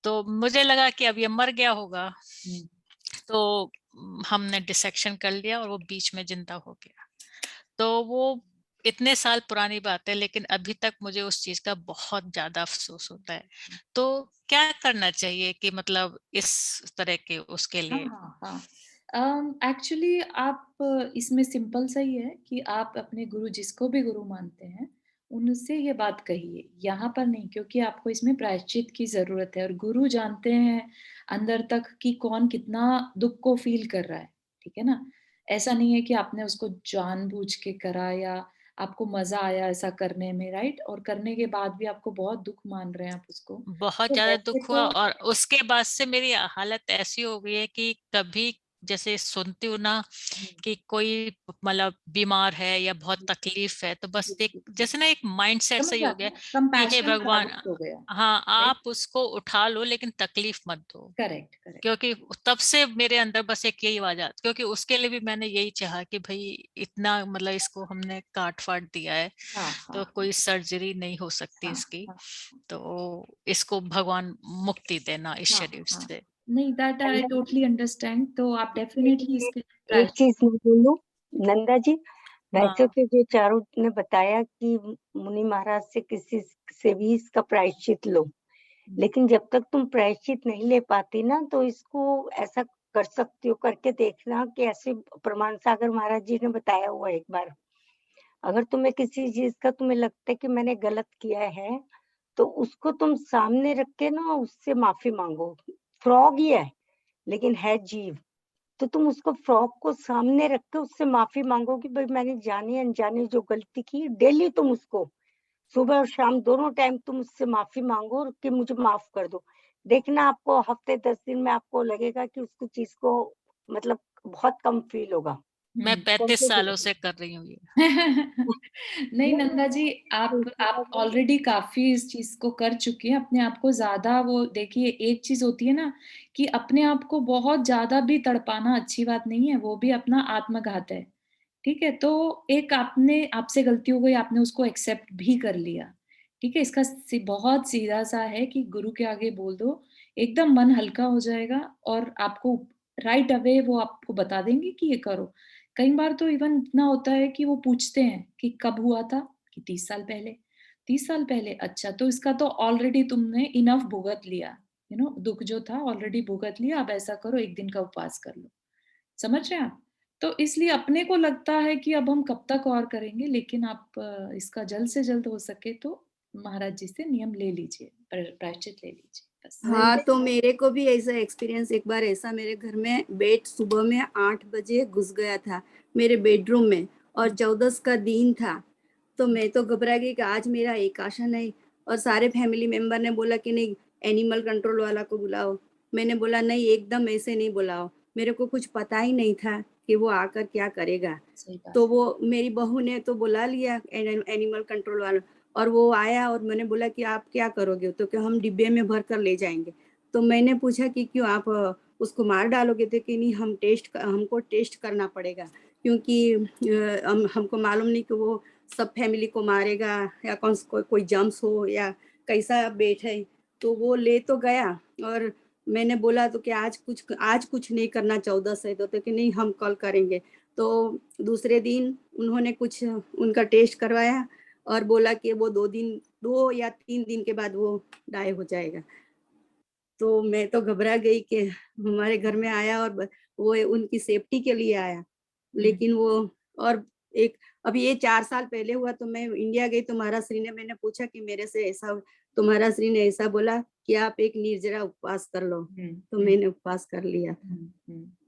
तो मुझे लगा कि अब ये मर गया होगा, हुँ। तो हमने डिसेक्शन कर लिया और वो बीच में जिंदा हो गया। तो वो इतने साल पुरानी बात है, लेकिन अभी तक मुझे उस चीज का बहुत ज्यादा अफसोस होता है। तो क्या करना चाहिए कि मतलब इस तरह के उसके हाँ, लिए? हाँ, हाँ। एक्चुअली आप इसमें सिंपल सा ही है कि आप अपने गुरु जिसको भी गुरु मानते हैं, उनसे ये बात कहिए, यहाँ पर नहीं, क्योंकि आपको इसमें प्रायश्चित की ज़रूरत है, और गुरु जानते हैं अंदर तक कि कौन कितना दुःख को फ़ील कर रहा है, ठीक है ना? ऐसा नहीं है कि आपने उसको जानबूझ के करा या आपको मज़ा आया ऐसा करने में, राइट? और करने के बाद भी आपको बहुत दुःख मान रहे हैं आप उसको। बहुत तो ज्यादा वैसे दुख हुआ तो और उसके बाद से मेरी हालत ऐसी हो गई है कि कभी जैसे सुनती हूँ ना हुँ, कि कोई मतलब बीमार है या बहुत जी, तकलीफ है, तो जी, बस एक जी, जी। जैसे ना एक माइंडसेट समझ सही हो जाते गया हैं, कि हे कंपैशन भगवान, जागृत हो गया, हाँ राइट? आप उसको उठा लो लेकिन तकलीफ मत दो। Correct, correct. क्योंकि तब से मेरे अंदर बस एक यही आवाज आती, क्योंकि उसके लिए भी मैंने यही चाहा कि भाई इतना मतलब इसको हमने काट फाट दिया है, हाँ, तो हाँ, कोई सर्जरी नहीं हो सकती हाँ, इसकी। हाँ, तो इसको भगवान मुक्ति देना इस हाँ, शरीर हाँ। से। नहीं, that I Nanda totally understand, तो आप डेफिनिटली जी, इसके एक प्रायश्चित चीज मैं बोलूं, नंदा जी, वैसे हाँ, तो जो चारों ने बताया कि मुनि महाराज से किसी से भी इसका प्रायश्चित लो, हुँ, लेकिन जब तक तुम प्रायश्चित नहीं ले पाती ना, तो इसको ऐसा कर सकती हो, करके देखना कि ऐसे प्रमाण सागर महाराज जी ने बताया हुआ है एक बार, अगर तुम्हें किसी चीज का तुम्हें लगता है कि मैंने गलत किया है, तो उसको तुम सामने रख के ना उससे माफी मांगो। फ्रॉग ही है लेकिन है जीव, तो तुम उसको फ्रॉक को सामने रख के उससे माफी मांगो कि भाई मैंने जाने अनजाने जो गलती की। डेली तुम उसको सुबह और शाम दोनों टाइम तुम उससे माफी मांगो और कि मुझे माफ कर दो। देखना आपको हफ्ते 10 दिन में आपको लगेगा कि उसको चीज को मतलब बहुत कम फील होगा। मैं 35 सालों से कर रही हूँ ये। नहीं नंदा जी, आप ऑलरेडी काफी इस चीज को कर चुकी हैं। अपने आप को ज्यादा वो देखिए, एक चीज होती है ना कि अपने आप को बहुत ज्यादा भी तड़पाना अच्छी बात नहीं है, वो भी अपना आत्मघात है। ठीक है, तो एक आपने आपसे गलती हो गई, आपने उसको एक्सेप्ट भी कर लिया। ठीक है, इसका बहुत सीधा सा है कि गुरु के आगे बोल दो, एकदम मन हल्का हो जाएगा और आपको राइट अवे वो आपको बता देंगे कि ये करो। कई बार तो इवन इतना होता है कि वो पूछते हैं कि कब हुआ था, कि 30 साल पहले। 30 साल पहले, अच्छा तो इसका तो ऑलरेडी तुमने इनफ भुगत लिया, दुख जो था ऑलरेडी भुगत लिया। अब ऐसा करो, एक दिन का उपवास कर लो। समझ रहे हैं आप? तो इसलिए अपने को लगता है कि अब हम कब तक और करेंगे, लेकिन आप इसका जल्द से जल्द हो सके तो महाराज जी से नियम ले लीजिए, प्रायश्चित ले लीजिए बस। हाँ, तो मेरे को भी ऐसा एक्सपीरियंस, एक बार ऐसा मेरे घर में बेड सुबह में 8 बजे घुस गया था मेरे बेडरूम में, और 14 का दिन था। तो मैं तो घबरा गई कि आज मेरा एकादशी नहीं, और सारे फैमिली मेंबर ने बोला कि नहीं एनिमल कंट्रोल वाला को बुलाओ। मैंने बोला नहीं, एकदम ऐसे नहीं बुलाओ, मेरे को कुछ पता ही नहीं था कि वो आकर क्या करेगा। तो वो मेरी बहू ने तो बुला लिया एनिमल कंट्रोल वाला, और वो आया और मैंने बोला कि आप क्या करोगे, तो कि हम डिब्बे में भर कर ले जाएंगे। तो मैंने पूछा कि क्यों आप उसको मार डालोगे, थे कि नहीं हमको टेस्ट करना पड़ेगा, क्योंकि हमको मालूम नहीं कि वो सब फैमिली को मारेगा या कोई जम्स हो या कैसा बेट है। तो वो ले तो गया, और मैंने बोला तो कि आज कुछ नहीं करना 14 से, तो कि नहीं हम कल करेंगे। तो दूसरे दिन उन्होंने कुछ उनका टेस्ट करवाया और बोला कि वो 2 या 3 दिन के बाद वो डाई हो जाएगा। तो मैं तो घबरा गई कि हमारे घर में आया और वो उनकी सेफ्टी के लिए आया, लेकिन वो और एक अभी ये 4 साल पहले हुआ। तो मैं इंडिया गई तो महाराज श्री ने, मैंने पूछा कि मेरे से ऐसा, तो महाराज श्री ने ऐसा बोला कि आप एक निर्जरा उपवास कर लो। तो मैंने उपवास कर लिया था।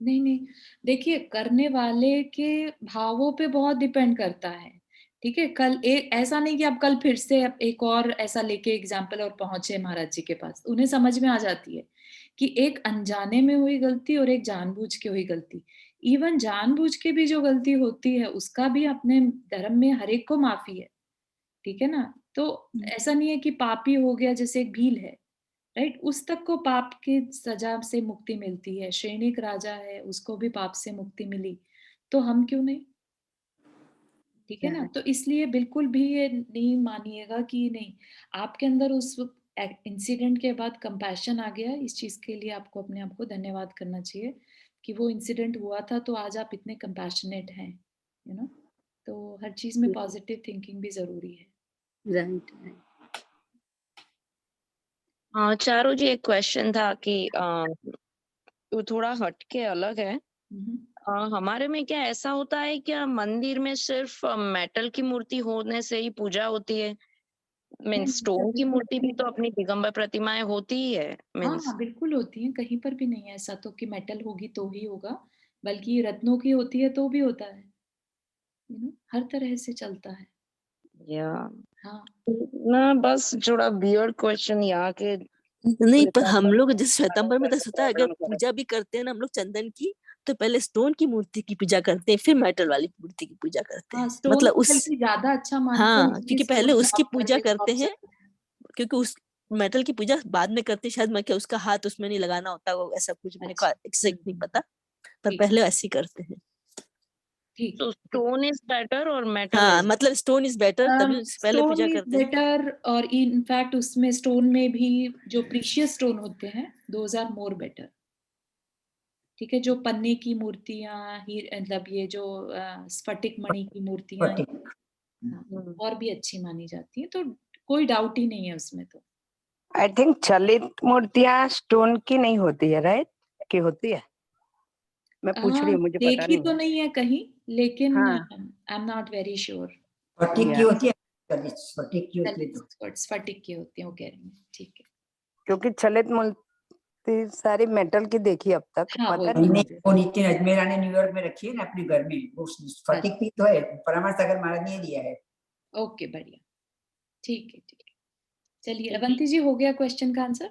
नहीं, देखिए करने वाले के भावों पे बहुत डिपेंड करता है। ठीक है, कल एक ऐसा नहीं कि आप कल फिर से एक और ऐसा लेके एग्जाम्पल और पहुंचे महाराज जी के पास। उन्हें समझ में आ जाती है कि एक अनजाने में हुई गलती और एक जानबूझ के हुई गलती। इवन जानबूझ के भी जो गलती होती है उसका भी अपने धर्म में हर एक को माफी है। ठीक है ना, तो ऐसा नहीं है कि पापी हो गया जैसे एक भील है, राइट, उस तक को पाप की सजा से मुक्ति मिलती है। श्रेणिक राजा है, उसको भी पाप से मुक्ति मिली, तो हम क्यों नहीं? ठीक है ना, तो इसलिए बिल्कुल भी ये नहीं मानिएगा कि नहीं, आपके अंदर उस इंसिडेंट के बाद कंपैशन आ गया। इस चीज के लिए आपको अपने आप को धन्यवाद करना चाहिए कि वो इंसिडेंट हुआ था, तो आज आप इतने कंपैशनेट हैं, तो हर चीज में पॉजिटिव थिंकिंग भी जरूरी है। राइट। हाँ चारू जी, एक क्वेश्चन था कि वो थोड़ा हटके अलग है। हमारे में क्या ऐसा होता है क्या, मंदिर में सिर्फ मेटल की मूर्ति होने से ही पूजा होती है? मीन्स स्टोन की मूर्ति भी तो अपनी दिगंबर प्रतिमाएं होती ही है। हाँ, बिल्कुल होती है, कहीं पर भी नहीं है ऐसा तो कि मेटल होगी तो ही होगा, बल्कि रत्नों की होती है तो भी होता है। हर तरह से चलता है। या हाँ, ना, बस थोड़ा वियर्ड क्वेश्चन यहाँ के। नहीं, पर हम लोग जैसे श्वेतांबर में तो होता है, अगर पूजा भी करते हैं ना हम लोग चंदन की, तो पहले स्टोन की मूर्ति की पूजा करते हैं, फिर मेटल वाली मूर्ति की पूजा करते हैं। मतलब उस ज्यादा अच्छा मानते हैं, हाँ, क्योंकि पहले उसकी पूजा करते हैं, क्योंकि उस मेटल की पूजा बाद में करते हैं। शायद मैं क्या उसका हाथ उसमें नहीं लगाना होता, वो ऐसा कुछ मेरे को एग्जैक्ट नहीं पता, पर पहले ऐसे करते हैं। तो स्टोन इज बेटर और मेटल? हाँ, मतलब स्टोन इज बेटर, तभी पहले पूजा करते हैं। बेटर, और इनफैक्ट उसमें स्टोन में भी जो प्रीशियस स्टोन होते हैं, दोज आर मोर बेटर। ठीक है, जो पन्ने की मूर्तियां, मतलब ये जो स्फटिक मणि की मूर्तियां, और भी अच्छी मानी जाती है, तो कोई डाउट ही नहीं है उसमें। तो आई थिंक चलित मूर्तियां स्टोन की नहीं होती है, राइट? की होती है? मैं पूछ रही हूँ, मुझे पता देखी नहीं तो नहीं है कहीं, लेकिन हाँ। I am not very sure. स्फटिक की होती है, स्फटिक की होती है, स्फटिक की होती है, वो कह रही है। ठीक है, क्योंकि चलित मूर्ति सारी मेटल की देखी अब तक, हाँ, पता वो नहीं नहीं, मुझे। वो नितिन अजमेरा ने न्यूयॉर्क में रखी है ना अपने घर में, वो स्फटिक भी तो है, परामर्श सागर महाराज ने दिया है। ओके, बढ़िया, ठीक है, ठीक है। चलिए अवंती जी, हो गया क्वेश्चन का आंसर?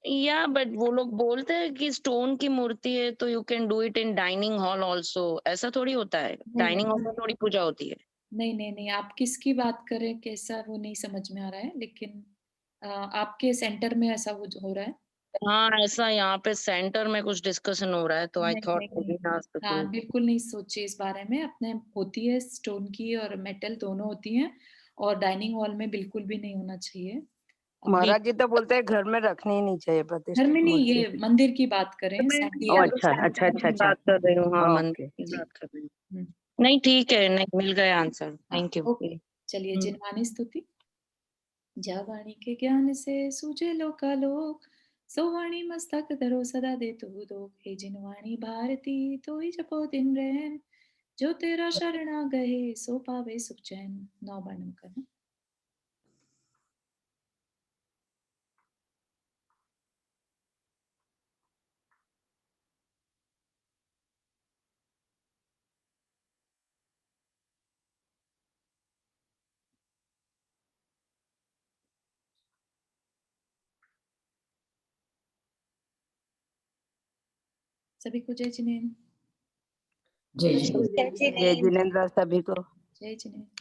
या बट वो लोग बोलते हैं कि स्टोन की मूर्ति है तो you can do it in dining hall also, ऐसा थोड़ी होता है? डाइनिंग हॉल में थोड़ी पूजा होती है। नहीं नहीं नहीं, आप किसकी बात करें, कैसा, वो नहीं समझ में आ रहा है, लेकिन आपके सेंटर में ऐसा हो रहा है? हाँ, ऐसा यहाँ पे सेंटर में कुछ डिस्कशन हो रहा है, तो आई नहीं थॉट नहीं नहीं, हाँ बिल्कुल नहीं सोचिए इस बारे में। अपने होती है स्टोन की और मेटल दोनों होती हैं, और डाइनिंग हॉल में बिल्कुल भी नहीं होना चाहिए। महाराज जी तो बोलते हैं घर में रखनी ही नहीं चाहिए घर प्रतिष्ठित में नहीं, मूर्ति। ये मंदिर की बात करें, मैं सैंक्चुअरी ओ भी अच्छा अच्छा अच्छा की अच्छा। बात कर रही हूँ, हाँ मंदिर ओके। की जी। बात कर रही हूँ। नहीं ठीक है, नहीं मिल गया आंसर, थैंक यू। ओके, चलिए जिनवानी स्तुति। जावाणी के ज्ञान से सूझे लोकालोक, सोवाणी मस्तक धरो सदा दे तू दोख। हे जिनवाणी भारती तो ही जपो दिन रहन, जो तेरा शरणा गए सो पावे सुख चैन। 9 बार नमक। सभी को जय जिनेन्द्र। जय जय जिनेन्द्र सभी को। जय जिनेन्द्र।